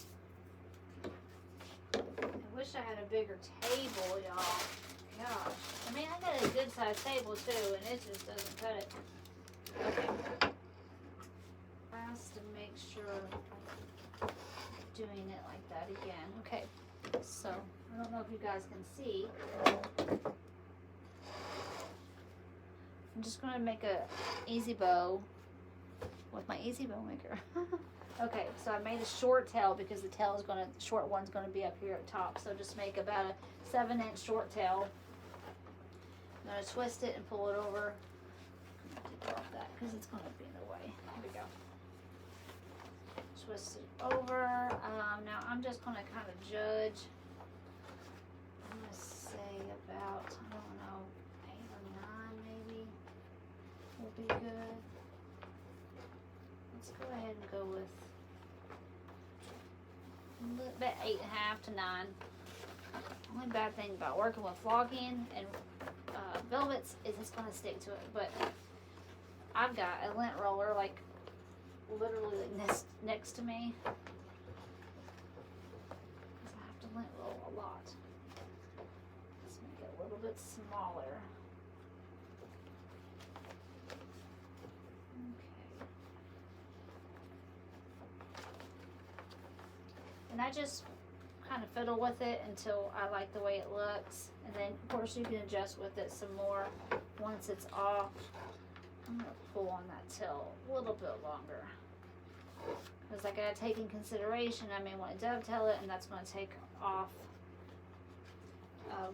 I wish I had a bigger table, y'all. Gosh. I mean, I got a good sized table too, and it just doesn't cut it. Okay. Has to make sure I'm doing it like that again. Okay. So, I don't know if you guys can see. I'm just going to make a easy bow with my easy bow maker. Okay, so I made a short tail because the tail is going to, the short one's going to be up here at top. So just make about a 7-inch short tail. I'm going to twist it and pull it over. I'm going to take off that because it's going to be in the way. Here we go. Twist it over. Now I'm just going to kind of judge. I'm going to say about, I don't know, 8 or 9 maybe will be good. Let's go ahead and go with about 8.5 to 9. Only bad thing about working with flocking and velvets is it's going to stick to it. But I've got a lint roller like literally next to me. Because I have to lint roll a lot. Let's make it a little bit smaller. And I just kind of fiddle with it until I like the way it looks. And then, of course, you can adjust with it some more once it's off. I'm going to pull on that tail a little bit longer. Because I got to take in consideration, I may want to dovetail it, and that's going to take off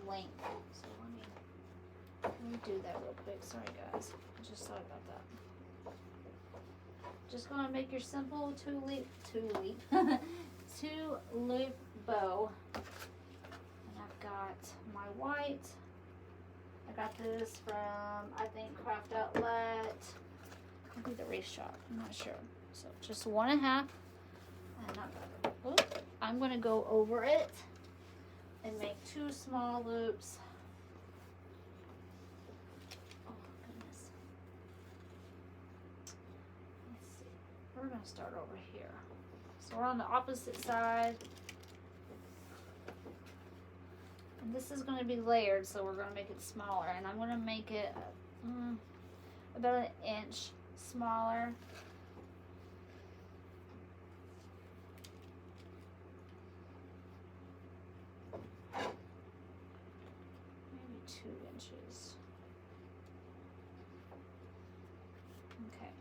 length. So let me do that real quick. Sorry, guys. I just thought about that. Just going to make your simple two-loop bow, and I've got my white. I got this from, I think, Craft Outlet. Could be the Wreath Shop, I'm not sure. So just 1.5, and I'm going to go over it and make 2 small loops. Oh goodness. Let's see. We're going to start over here. So we're on the opposite side. And this is going to be layered, so we're going to make it smaller. And I'm going to make it about 1 inch smaller. Maybe 2 inches. Okay.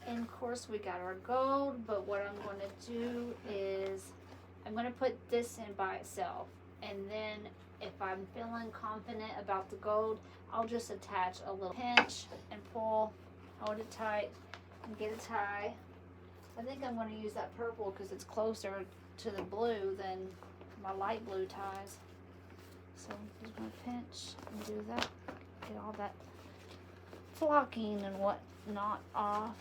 And of course we got our gold, but what I'm going to do is I'm going to put this in by itself, and then if I'm feeling confident about the gold, I'll just attach a little pinch and pull, hold it tight, and get a tie. I think I'm going to use that purple because it's closer to the blue than my light blue ties. So I'm just going to pinch and do that. Get all that flocking and whatnot off.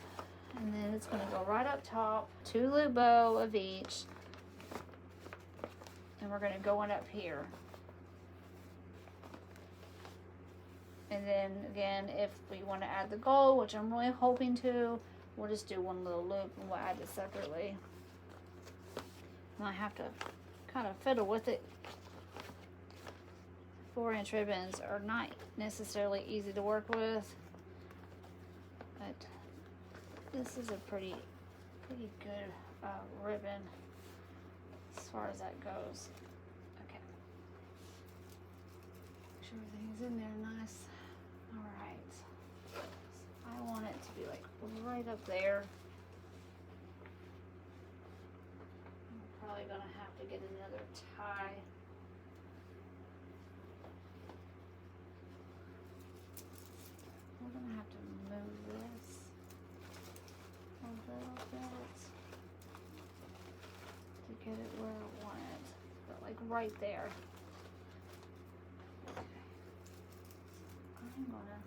And then it's going to go right up top. 2 loop bow of each. And we're going to go on up here. And then again, if we want to add the gold, which I'm really hoping to, we'll just do 1 little loop and we'll add it separately. And I have to kind of fiddle with it. 4-inch ribbons are not necessarily easy to work with, but this is a pretty good ribbon as far as that goes. Okay, make sure everything's in there nice. All right, I want it to be like right up there. I'm probably gonna have to get another tie. We're gonna have to move this a little bit to get it where I want it, but like right there. Okay. I'm gonna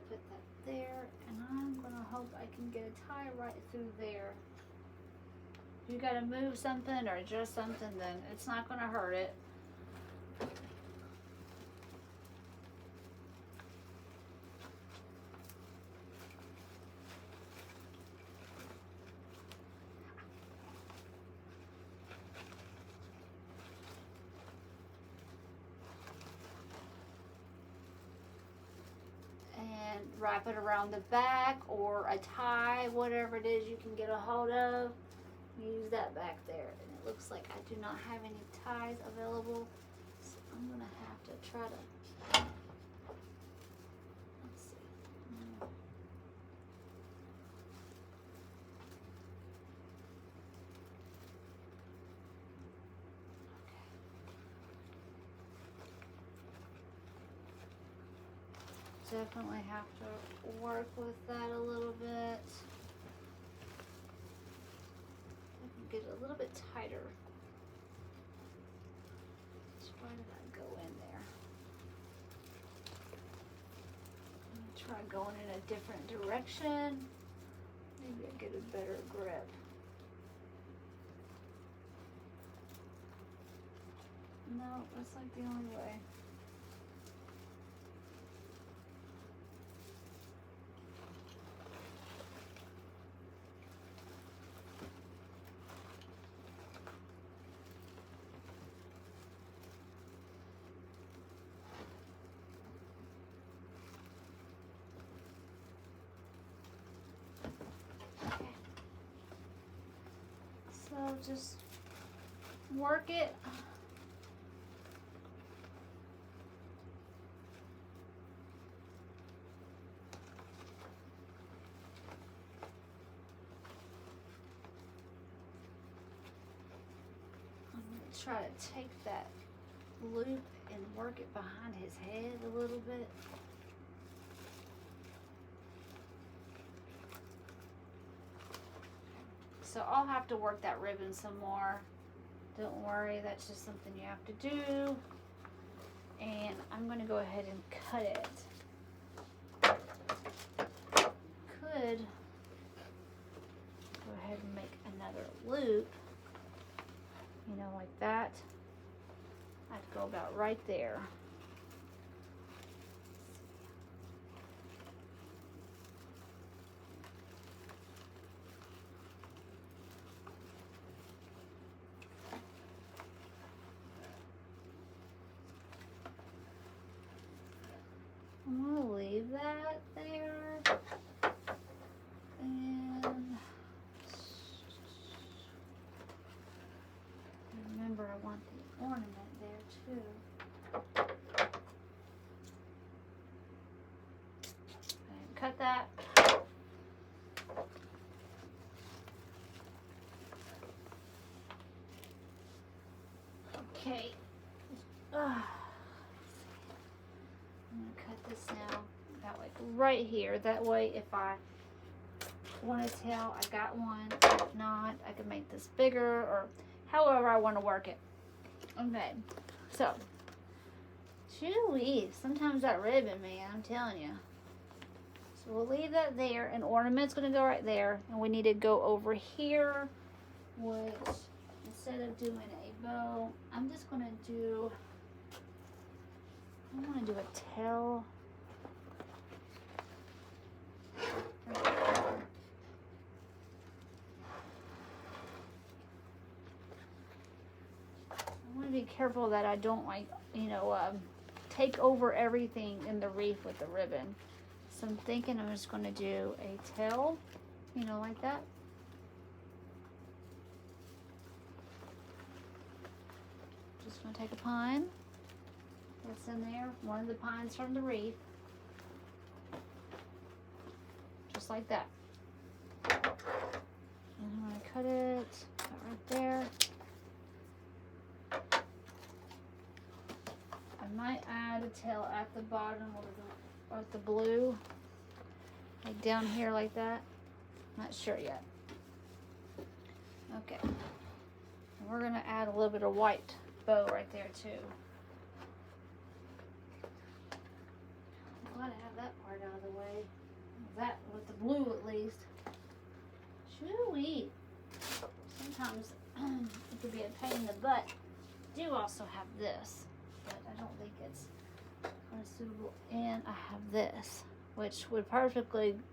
put that there, and I'm gonna hope I can get a tie right through there. If you gotta move something or adjust something, then it's not gonna hurt it. Wrap it around the back or a tie, whatever it is you can get a hold of. Use that back there. And it looks like I do not have any ties available, so I'm gonna have to try to, let's see. Definitely have to work with that a little bit. I can get it a little bit tighter. So why did I go in there? I'm gonna try going in a different direction. Maybe I get a better grip. No, that's like the only way. So just work it. I'm going to try to take that loop and work it behind his head a little bit. So I'll have to work that ribbon some more. Don't worry, that's just something you have to do. And I'm going to go ahead and cut it. Could go ahead and make another loop, you know, like that. I'd go about right there. I'm gonna leave that there, and remember I want the ornament there too. And cut that. Okay. I'm gonna cut this now about like right here. That way if I want a tail, I got one. If not, I can make this bigger or however I want to work it. Okay, so chewy. Sometimes that ribbon, man, I'm telling you. So we'll leave that there. An ornament's going to go right there. And we need to go over here, which instead of doing a bow, I'm just going to do, I want to do a tail. I want to be careful that I don't take over everything in the wreath with the ribbon. So I'm thinking I'm just going to do a tail, like that. Just going to take a pine that's in there, one of the pines from the wreath, just like that. And I'm going to cut it right there. I might add a tail at the bottom or at the blue, like down here like that. Not sure yet. Okay. And we're going to add a little bit of white bow right there too. I'm glad I have that part out of the way. That with the blue at least. Chewy. Sometimes it could be a pain in the butt. I do also have this, but I don't think it's suitable. And I have this, which would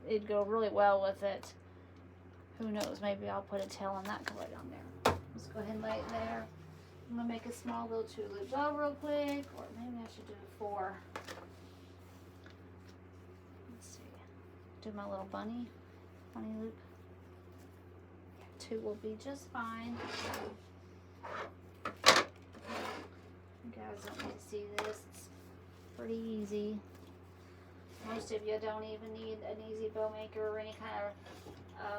it'd go really well with it. Who knows, maybe I'll put a tail on that color down there. Let's go ahead and lay it there. I'm gonna make a small little 2-loop bow real quick, or maybe I should do 4. Let's see, do my little bunny loop. 2 will be just fine. You guys don't need to see this. It's pretty easy. Most of you don't even need an easy bow maker or any kind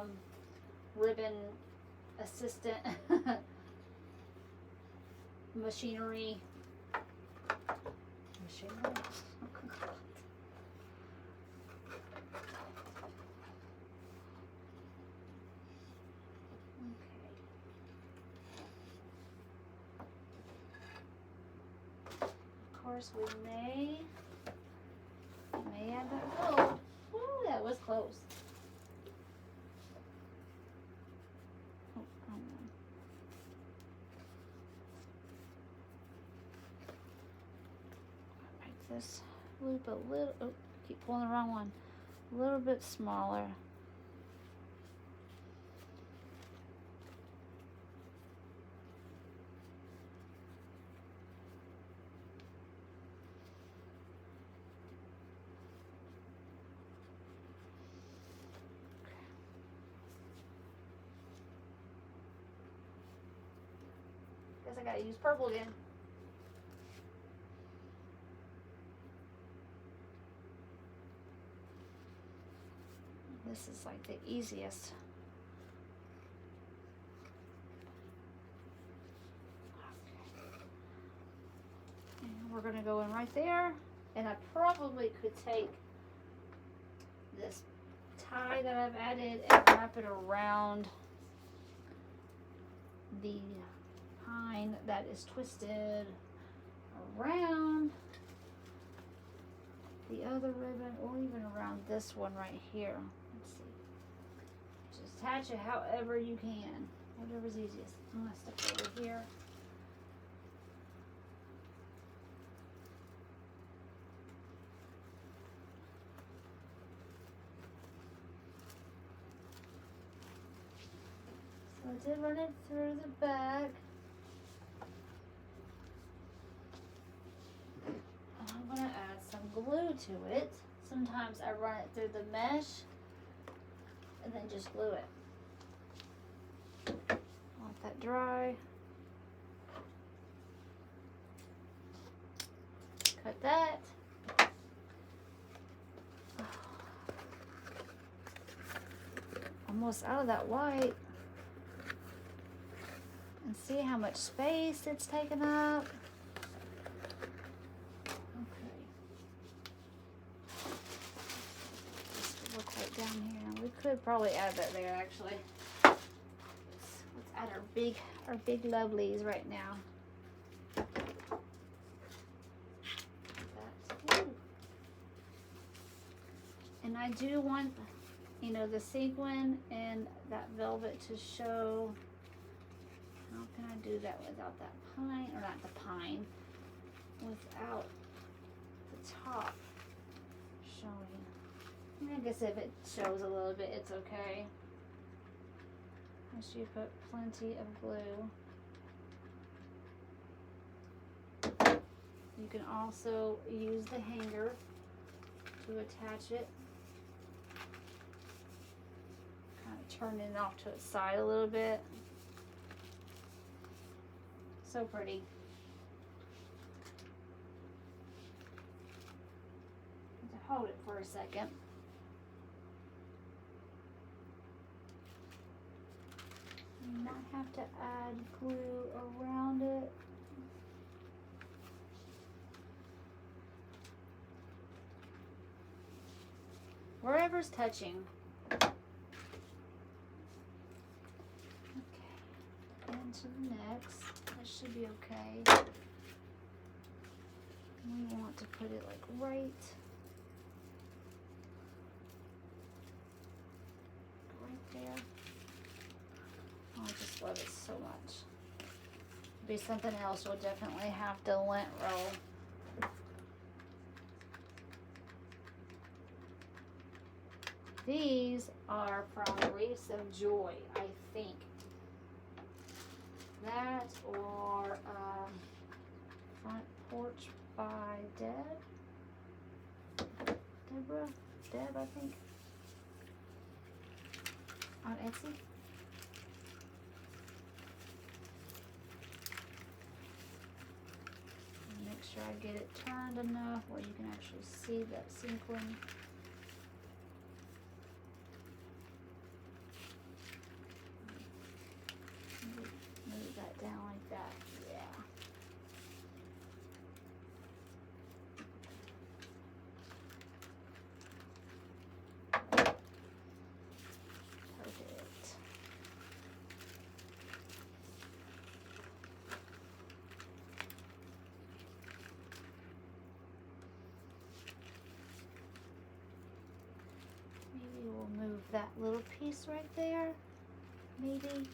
of ribbon assistant machinery. Of course, we may add that gold. Ooh, that was close. Oh, make this loop a little. Oh, keep pulling the wrong one. A little bit smaller. Guess I gotta use purple again. This is like the easiest. And we're gonna go in right there. And I probably could take this tie that I've added and wrap it around the pine that is twisted around the other ribbon, or even around this one right here. Let's see. Just attach it however you can, whatever's easiest. I'm gonna stick it over here. So I did run it through the back. I'm going to add some glue to it. Sometimes I run it through the mesh and then just glue it. Let that dry. Cut that. Almost out of that white. And see how much space it's taken up. Okay. Just look right down here. We could probably add that there actually. Let's add our big lovelies right now. And I do want, you know, the sequin and that velvet to show. How can I do that without that pine, or not the pine, without the top showing? I mean, I guess if it shows a little bit, it's okay. Once you put plenty of glue. You can also use the hanger to attach it. Kind of turn it off to its side a little bit. So pretty. To hold it for a second. You might have to add glue around it. Wherever's touching. Okay. And to the next. That should be okay. We want to put it like right there. Oh, I just love it so much. Be something else you'll definitely have to lint roll. These are from Wreaths of Joy, I think. That or Front Porch by Deb, I think, on Etsy. Make sure I get it turned enough where you can actually see that sequin. Move that down like that. Yeah. Perfect. Maybe we'll move that little piece right there. Maybe.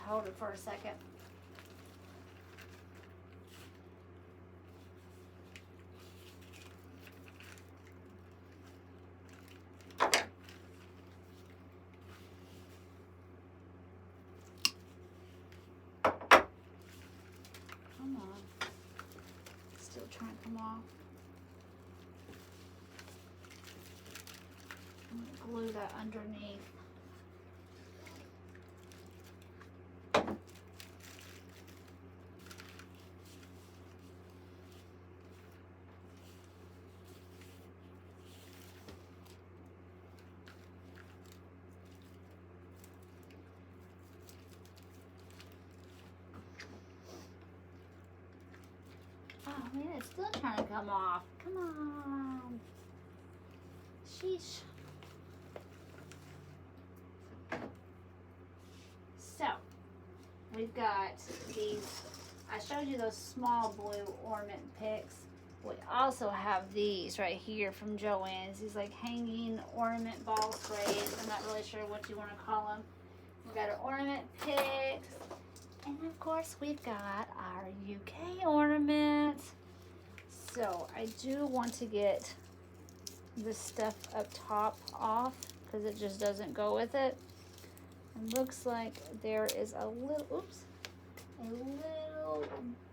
Hold it for a second. Come on. Still trying to come off. I'm going to glue that underneath. Oh man, it's still trying to come off. Come on. Sheesh. So, we've got these. I showed you those small blue ornament picks. We also have these right here from Joann's. These like hanging ornament ball sprays. I'm not really sure what you want to call them. We've got our ornament picks. And of course, we've got our UK ornament. So I do want to get this stuff up top off because it just doesn't go with it. It looks like there is a little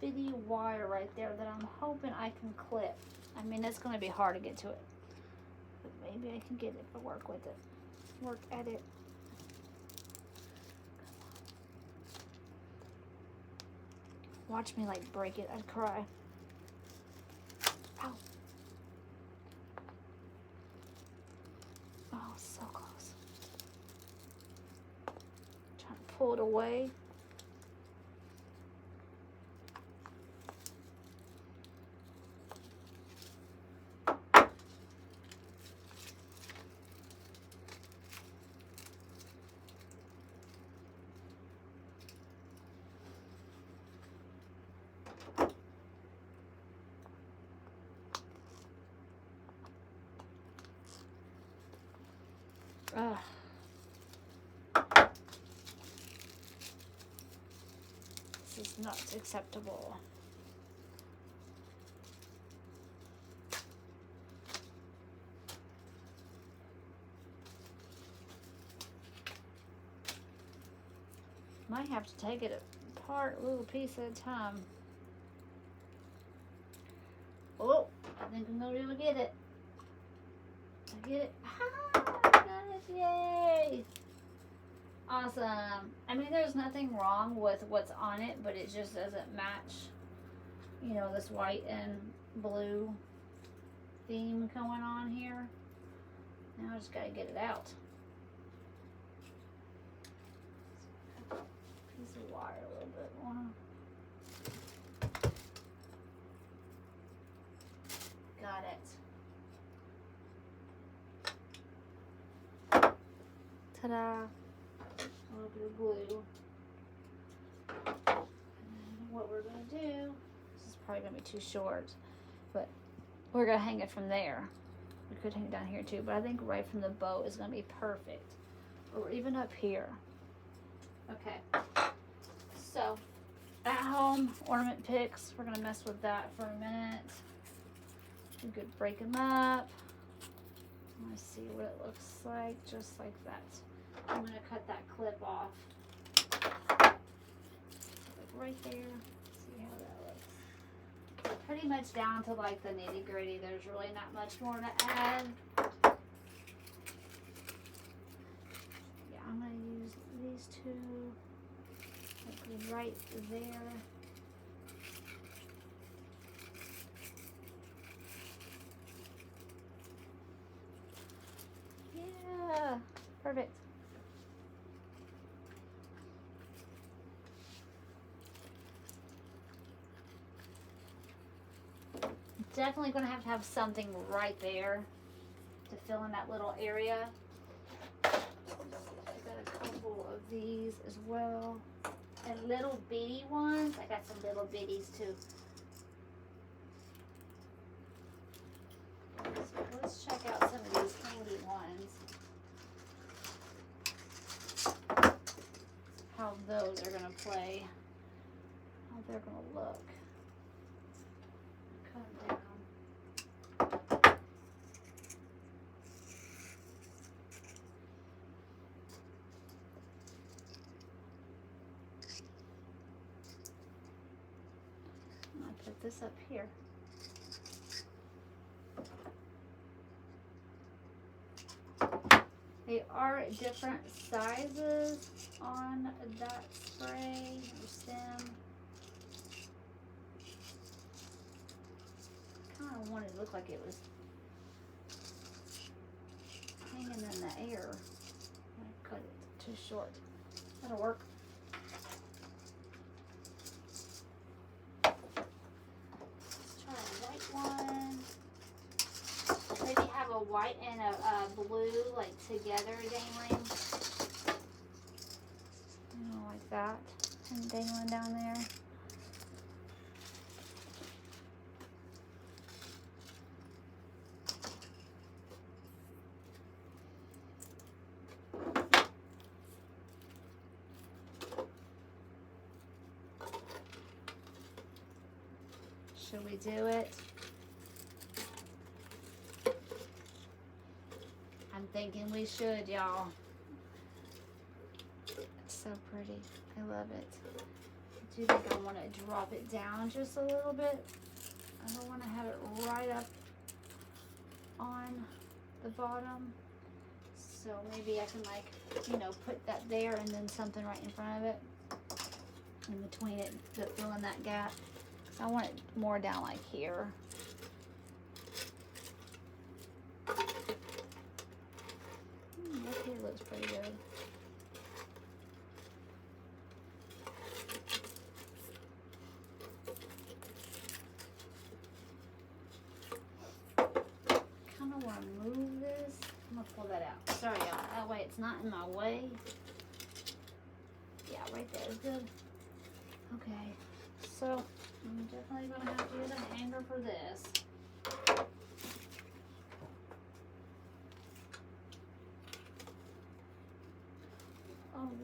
bitty wire right there that I'm hoping I can clip. I mean, it's going to be hard to get to it, but maybe I can get it to work with it. Work at it. Watch me like break it. I'd cry. Ow. Oh, so close. Trying to pull it away. Ugh. This is not acceptable. Might have to take it apart a little piece at a time. Oh, I think I'm gonna be able to get it. I get it. Ah, I got it. Yay! Awesome. I mean, there's nothing wrong with what's on it, but it just doesn't match, you know, this white and blue theme going on here. Now I just gotta get it out. Piece of wire a little bit more. Got it. Ta-da. A little bit of glue. And what we're going to do, this is probably going to be too short, but we're going to hang it from there. We could hang it down here too, but I think right from the bow is going to be perfect. Or even up here. Okay. So, at home ornament picks, we're going to mess with that for a minute. We could break them up. Let's see what it looks like, just like that. I'm going to cut that clip off. Like right there. See how that looks. So pretty much down to like the nitty gritty. There's really not much more to add. Yeah, I'm going to use these two like right there. Yeah, perfect. Definitely going to have something right there to fill in that little area. I got a couple of these as well. And little bitty ones. I got some little bitties too. So let's check out some of these handy ones. How those are going to play. How they're going to look. Cut them down. I'll put this up here. They are different sizes on that spray or stem. Kind of wanted to look like it was hanging in the air. I cut it too short. That'll work. Let's try a white one. Maybe have a white and a blue like together dangling. You know, like that. And dangling down there. Should we do it? I'm thinking we should, y'all. It's so pretty. I love it. I do think I want to drop it down just a little bit. I don't want to have it right up on the bottom. So maybe I can, like, you know, put that there and then something right in front of it. In between it to fill in that gap. I want it more down like here. That here looks pretty good. Kind of want to move this. I'm going to pull that out. Sorry, y'all. That way it's not in my way. Yeah, right there is good. Okay. So, I'm definitely going to have to use a hanger for this.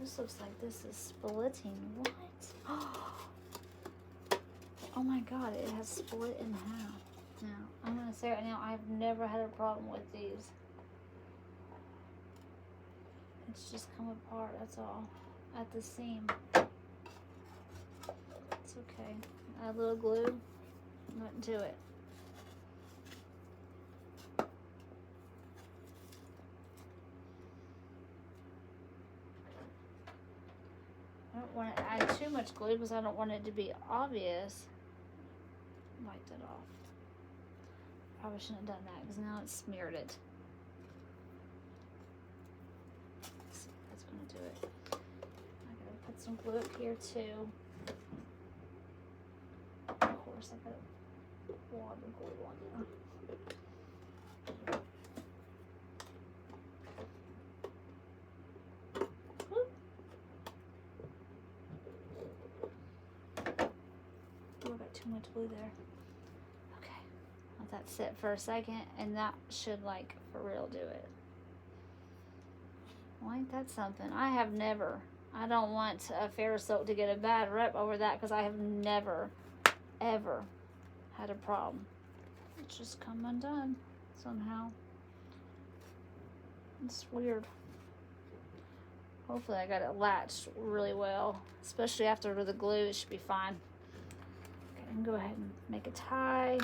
this looks like this is splitting. What? Oh my god, it has split in half. Now, I'm going to say right now, I've never had a problem with these. It's just come apart, that's all. At the seam. It's okay. Add a little glue. Nothing to it. I don't want to add too much glue because I don't want it to be obvious. Wipe that off. Probably shouldn't have done that because now it's smeared it. Let's see if that's going to do it. I gotta put some glue up here too. Of course, I gotta water glue on there. Too much glue there. Okay, let that sit for a second, and that should, like, for real do it. Well, ain't that something? I don't want a Fair Soap to get a bad rep over that because I have never, ever had a problem. It's just come undone somehow. It's weird. Hopefully I got it latched really well, especially after the glue. It should be fine. And go ahead and make a tie.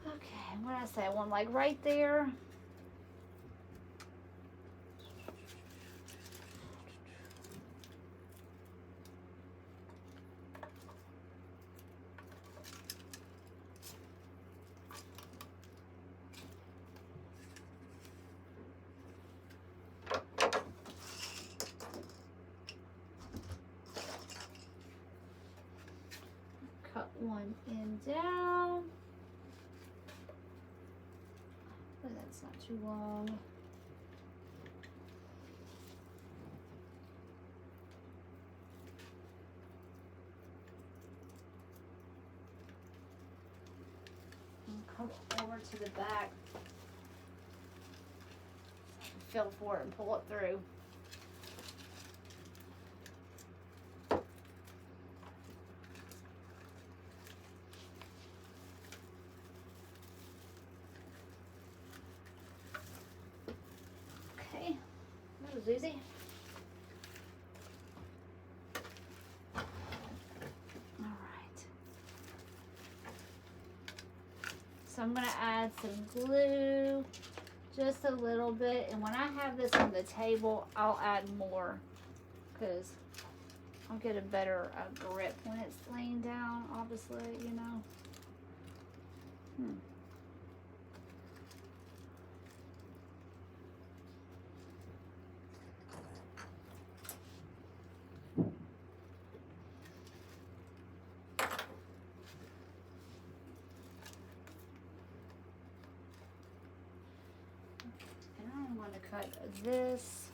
Okay, what did I say? One like right there. Cut one end down. But that's not too long. And come over to the back. Feel for it and pull it through. That was easy. All right. So I'm going to add some glue, just a little bit. And when I have this on the table, I'll add more because I'll get a better grip when it's laying down, obviously, you know. Cut this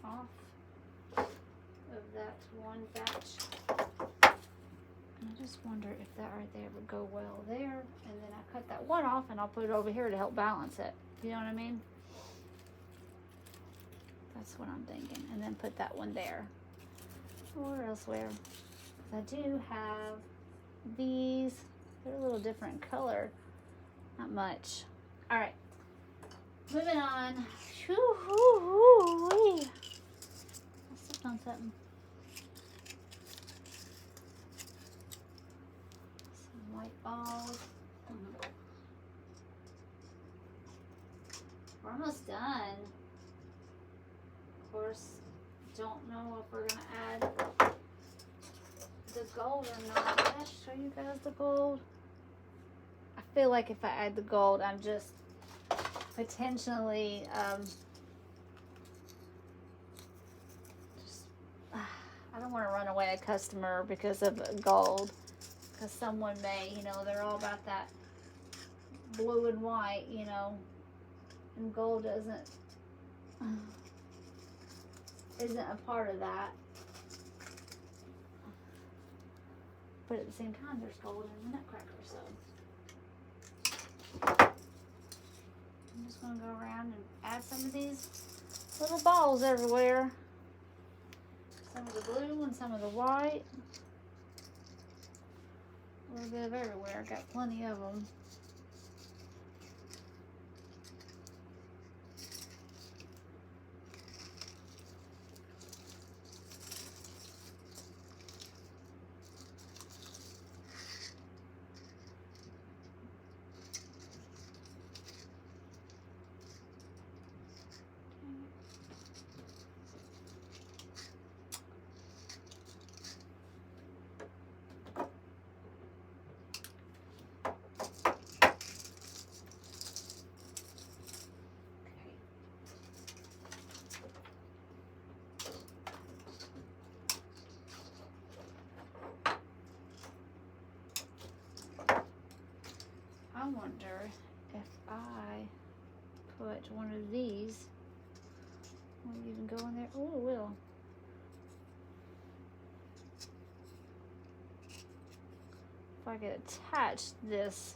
off of that one batch. And I just wonder if that right there would go well there. And then I cut that one off and I'll put it over here to help balance it. You know what I mean? That's what I'm thinking. And then put that one there. Or elsewhere. I do have these. They're a little different color. Not much. All right. Moving on. I stepped on something. Some white balls. We're almost done. Of course, don't know if we're gonna add the gold or not. Did I show you guys the gold? I feel like if I add the gold, I'm just potentially I don't want to run away a customer because of gold, because someone may, you know, they're all about that blue and white, you know, and gold isn't a part of that. But at the same time, there's gold in the Nutcracker, so I'm just going to go around and add some of these little balls everywhere. Some of the blue and some of the white. A little bit of everywhere. I got plenty of them. I wonder if I put one of these, will it even go in there? Oh, it will. If I could attach this,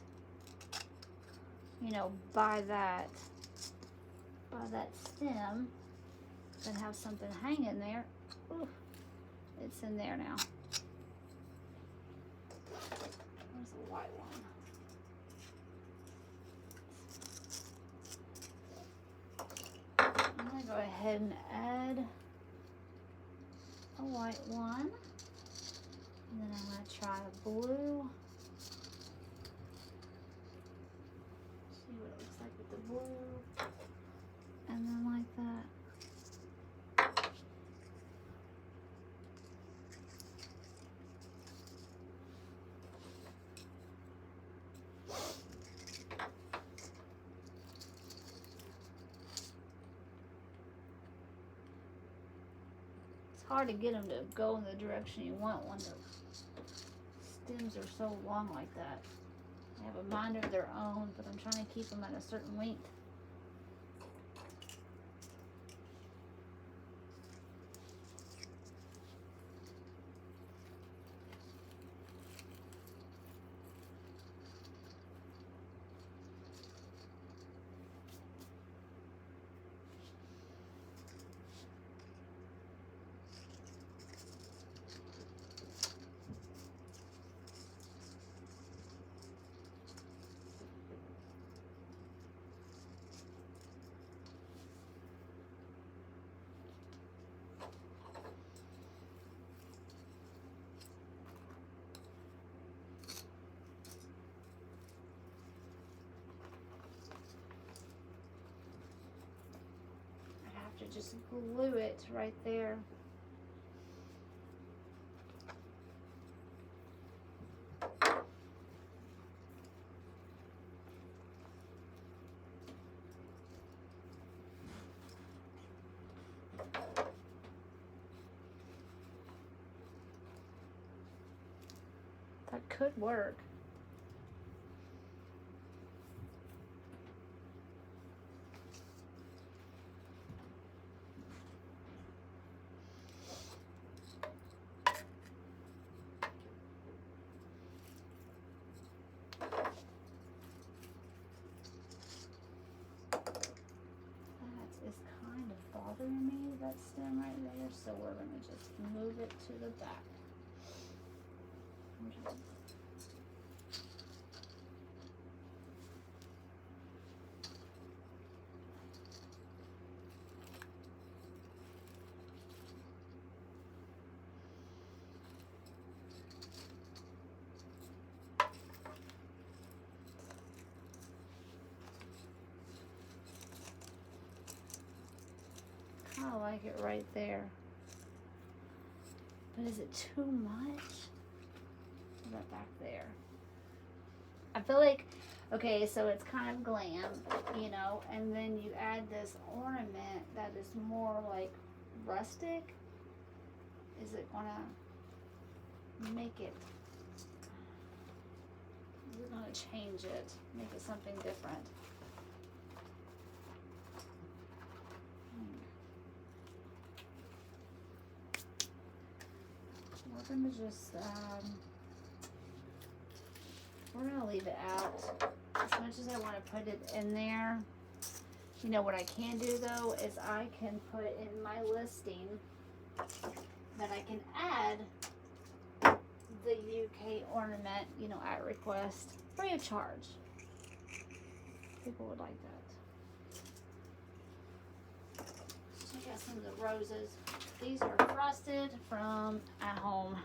you know, by that stem, and have something hanging there. Ooh, it's in there now. Where's the white one? I'm going to go ahead and add a white one. And then I'm going to try a blue. See what it looks like with the blue. And then like that. Hard to get them to go in the direction you want when the stems are so long like that. They have a mind of their own, but I'm trying to keep them at a certain length. To just glue it right there. That could work. Me, that stem right there, so we're going to just move it to the back. I like it right there. But is it too much? Put that back there. I feel like, okay, so it's kind of glam, you know, and then you add this ornament that is more like rustic. Is it gonna make it, is it gonna change it, make it something different? We're gonna just, we're gonna leave it out. As much as I want to put it in there, You know what I can do though is I can put in my listing that I can add the UK ornament, you know, at request, free of charge. People would like that. Check out some of the roses. These are frosted from at home.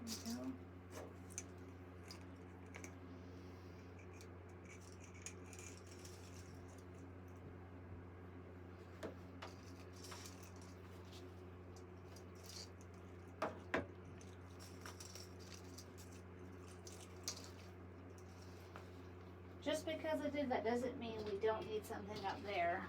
There we go. Just because I did that doesn't mean we don't need something up there.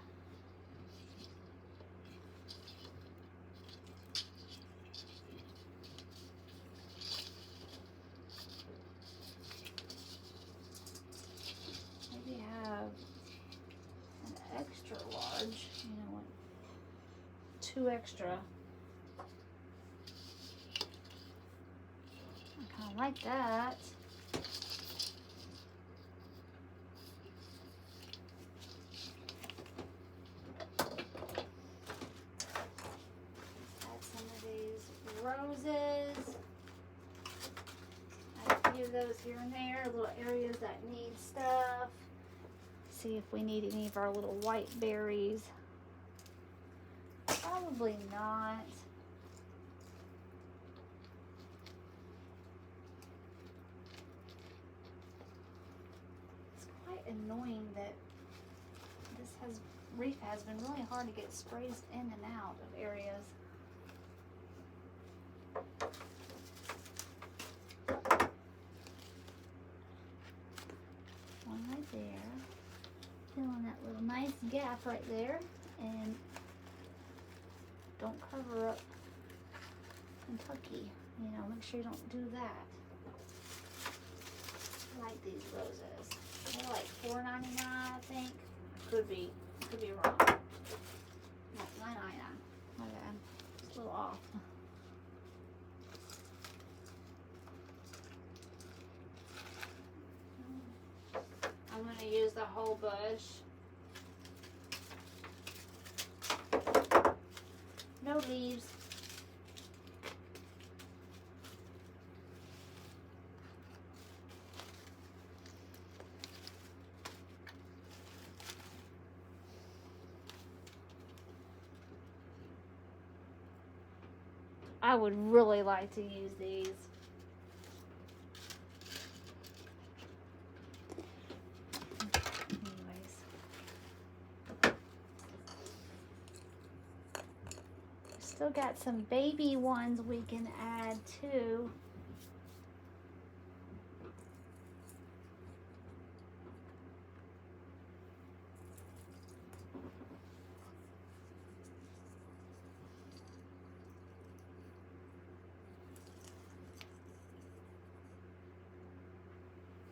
Maybe have an extra large, you know what, 2 extra. I kind of like that. Roses. Add a few of those here and there, little areas that need stuff. See if we need any of our little white berries. Probably not. It's quite annoying that this wreath has been really hard to get sprays in and out of areas. One right there, filling that little nice gap right there, and don't cover up Kentucky, you know, make sure you don't do that. I like these roses. They're like $4.99, I think. Could be wrong. No, $9.99. My bad. It's a little off. I'm going to use the whole bush. No leaves. I would really like to use these. Still got some baby ones we can add too.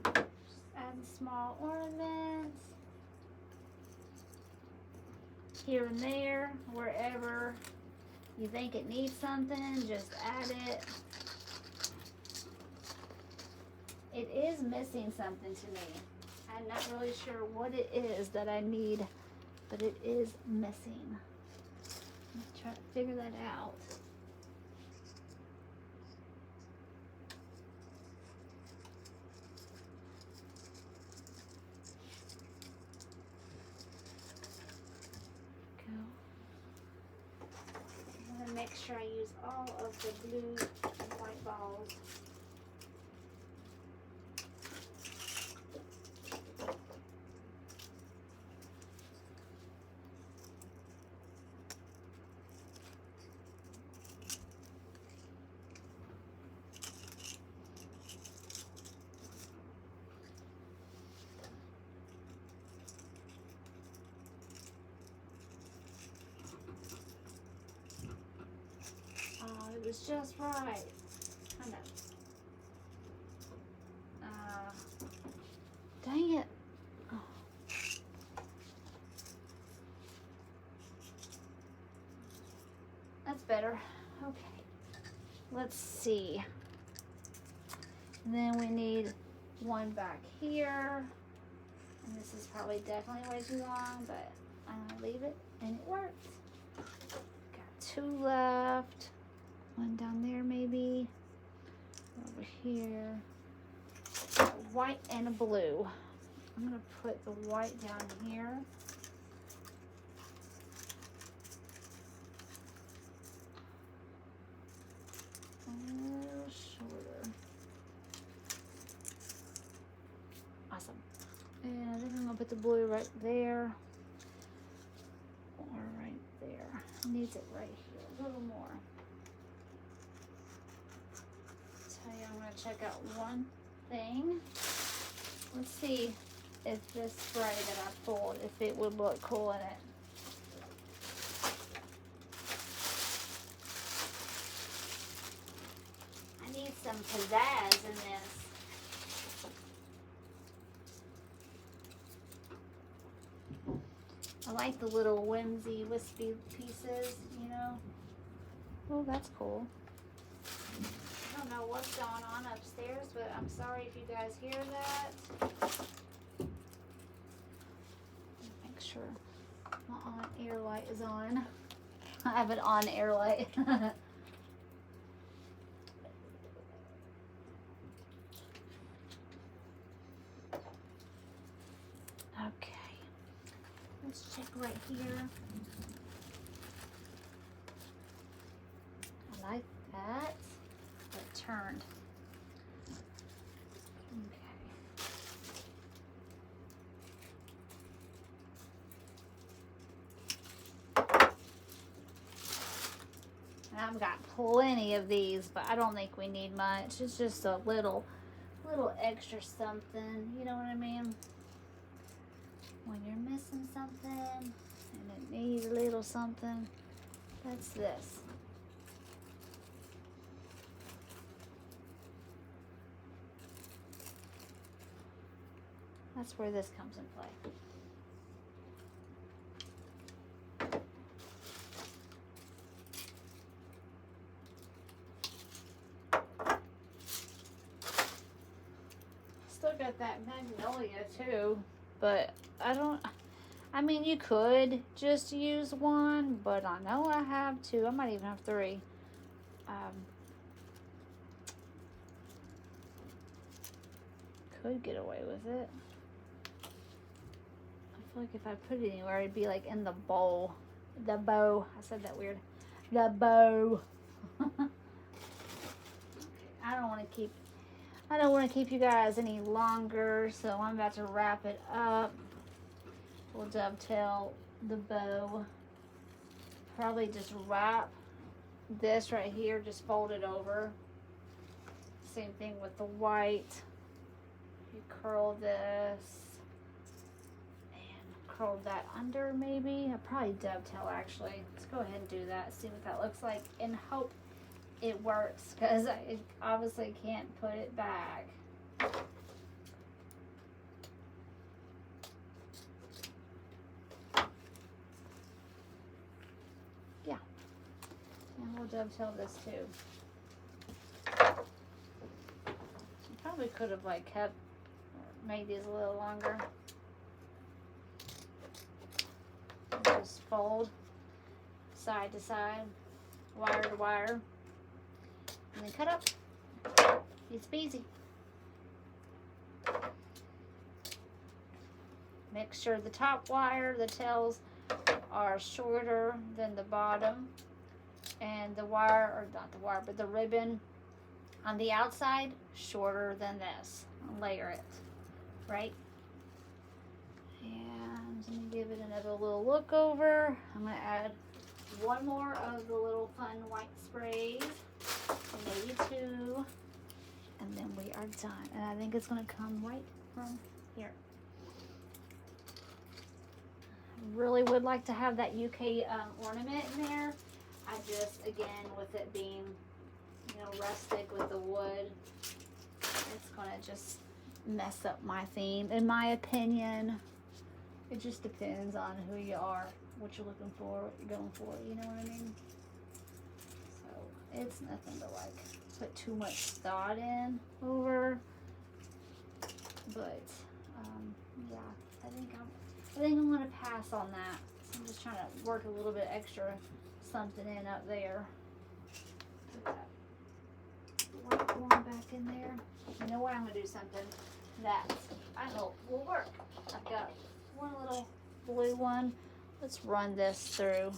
Just adding small ornaments here and there, wherever you think it needs something, just add it. It is missing something to me. I'm not really sure what it is that I need, but it is missing. Let's try to figure that out. Make sure I use all of the blue and white balls. was just right. Kind of. Dang it. Oh. That's better. Okay. Let's see. And then we need one back here. And this is probably definitely way too long, but I'm gonna leave it and it works. Got two left. One down there maybe. Over here. A white and a blue. I'm gonna put the white down here. A little shorter. Awesome. And I think I'm gonna put the blue right there. Or right there. Needs it right here. A little more. Tell you, I'm gonna check out one thing. Let's see if this spray that I pulled, if it would look cool in it. I need some pizzazz in this. I like the little whimsy, wispy pieces, you know. Oh, that's cool. I don't know what's going on upstairs, but I'm sorry if you guys hear that. Make sure my on-air light is on. I have an on-air light. Okay. Let's check right here. I like that. It turned. Okay. I've got plenty of these, but I don't think we need much. It's just a little extra something. You know what I mean? When you're missing something and it needs a little something, that's this. That's where this comes in play. Still got that magnolia too, but I mean, you could just use one, but I know I have two. I might even have three. Could get away with it. I feel like if I put it anywhere, it'd be like in the bowl. The bow. I said that weird. The bow. I don't want to keep you guys any longer, so I'm about to wrap it up. We'll dovetail the bow. Probably just wrap this right here, just fold it over. Same thing with the white. You curl this and curl that under maybe. I'll probably dovetail actually. Let's go ahead and do that, see what that looks like, and hope it works, because I obviously can't put it back. Yeah. And we'll dovetail this too. Probably could have like kept, made these a little longer. Just fold side to side, wire to wire, and then cut up. It's easy. Make sure the top wire, the tails are shorter than the bottom, and the wire, or not the wire, but the ribbon on the outside shorter than this. I'll layer it, right? And let me give it another little look over. I'm gonna add one more of the little fun white sprays, maybe two, and then we are done. And I think it's gonna come right from here. I really would like to have that UK ornament in there. I just, again, with it being rustic with the wood. It's gonna just mess up my theme, in my opinion. It just depends on who you are, what you're looking for, what you're going for, you know what I mean? So it's nothing to like put too much thought in over, but yeah, I think I'm gonna pass on that. So I'm just trying to work a little bit extra something in up there. Work going back in there. You know what? I'm gonna do something that I hope will work. I've got one little blue one. Let's run this through,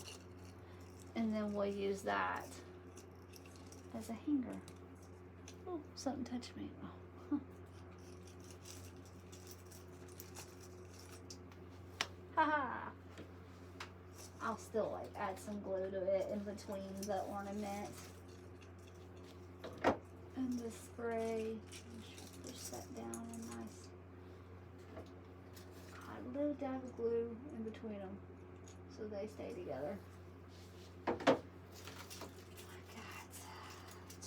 and then we'll use that as a hanger. Oh, something touched me. Oh, huh. Haha. I'll still like add some glue to it in between the ornament and the spray. Push that down and nice. A little dab of glue in between them so they stay together. I got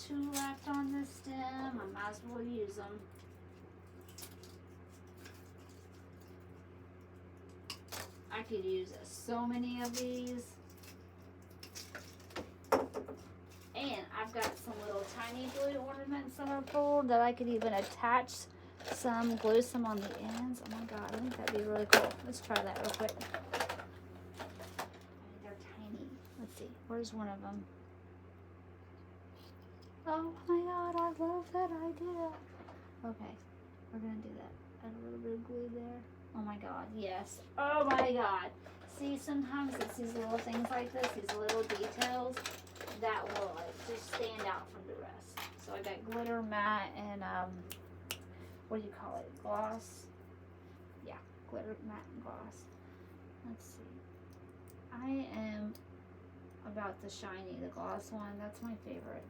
2 left on this stem. I might as well use them. I could use so many of these. And I've got some little tiny blue ornaments that are pulled that I could even attach some, glue some on the ends. Oh my god, I think that'd be really cool. Let's try that real quick. They're tiny. Let's see, where's one of them? Oh my god, I love that idea. Okay, we're gonna do that. Add a little bit of glue there. Oh my god, yes. Oh my god. See, sometimes it's these little things like this, these little details that will like just stand out from the rest. So I got glitter, matte, and what do you call it? Gloss? Yeah, glitter, matte, and gloss. Let's see. I am about the shiny, the gloss one. That's my favorite.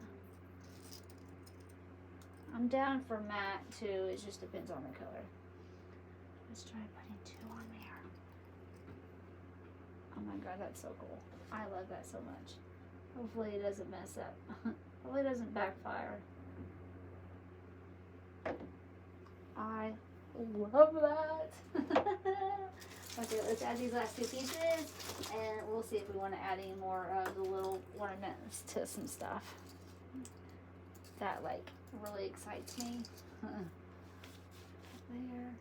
I'm down for matte too. It just depends on the color. Let's try putting 2 on there. Oh my god, that's so cool. I love that so much. Hopefully it doesn't mess up. Hopefully it doesn't backfire. I love that. Okay, let's add these last 2 pieces and we'll see if we want to add any more of the little ornaments to some stuff. That like really excites me. There.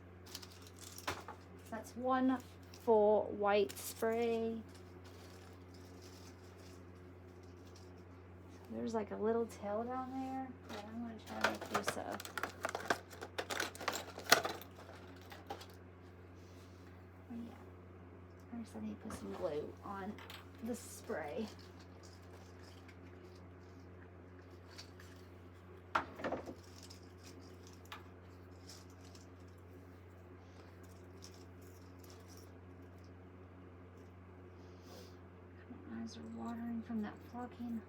That's 1 full white spray. So there's like a little tail down there, but I'm going to try to make use of. Oh, yeah. First I need to put some glue on the spray. Are watering from that flocking.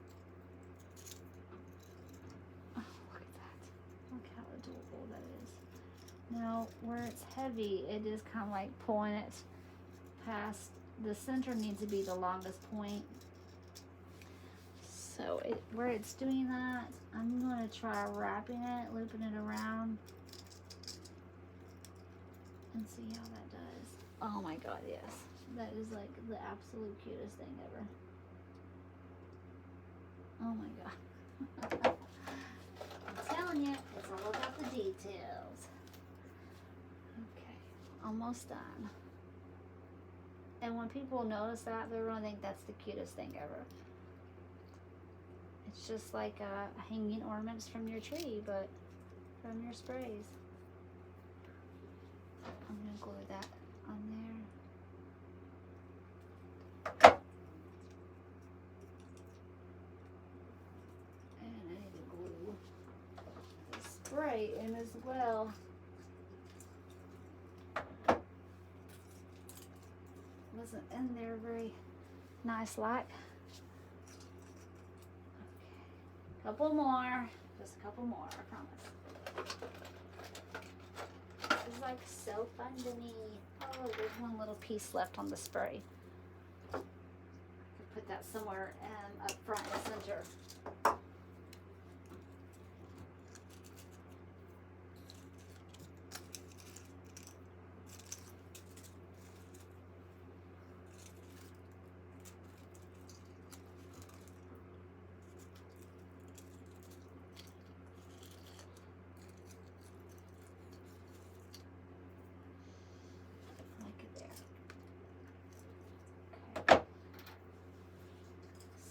Oh, look at that. Look how adorable that is. Now, where it's heavy, it is kind of like pulling it past. The center needs to be the longest point. So, where it's doing that, I'm going to try wrapping it, looping it around, and see how that does. Oh my god, yes. That is like the absolute cutest thing ever. Oh my god. I'm telling you, it's all about the details. Okay, almost done. And when people notice that, they're going to think that's the cutest thing ever. It's just like hanging ornaments from your tree, but from your sprays. I'm going to glue that on there. Spray in as well. Wasn't in there very nice like. Okay. Couple more. Just a couple more, I promise. This is like so fun to me. Oh, there's one little piece left on the spray. I could put that somewhere up front and center.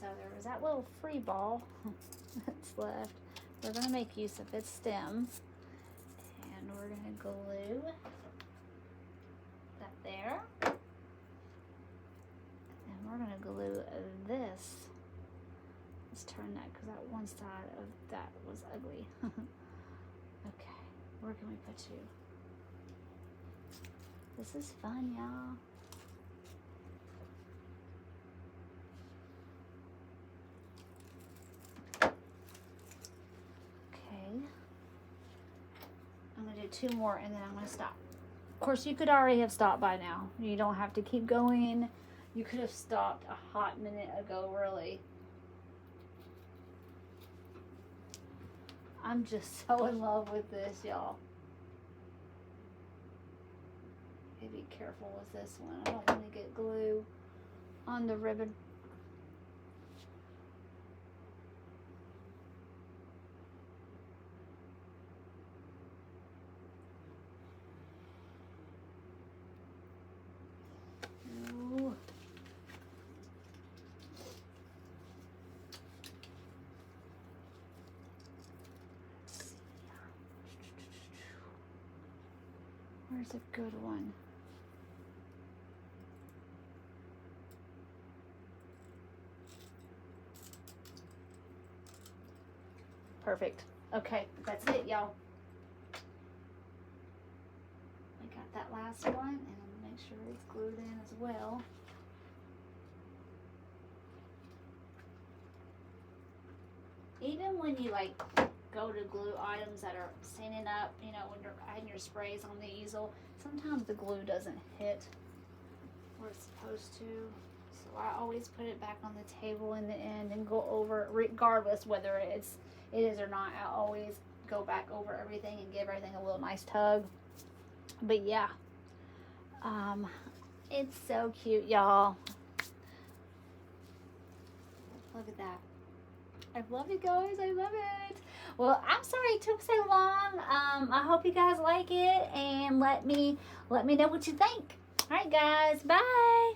So there was that little free ball that's left. We're going to make use of its stem. And we're going to glue that there. And we're going to glue this. Let's turn that because that one side of that was ugly. Okay, where can we put you? This is fun, y'all. I'm going to do 2 more and then I'm going to stop. Of course, you could already have stopped by now. You don't have to keep going. You could have stopped a hot minute ago, really. I'm just so in love with this, y'all. Be careful with this one. I don't want to get glue on the ribbon. Ooh. Let's see. Where's a good one? Perfect. Okay, that's it, y'all. We got that last one, and make sure it's glued in as well. Even when you like go to glue items that are standing up, you know, when you're adding your sprays on the easel, sometimes the glue doesn't hit where it's supposed to. So I always put it back on the table in the end and go over it, regardless whether it is or not. I always go back over everything and give everything a little nice tug. But yeah, it's so cute, y'all. Look at that. I love it, guys. I love it. Well, I'm sorry it took so long. I hope you guys like it, and let me know what you think. All right, guys. Bye.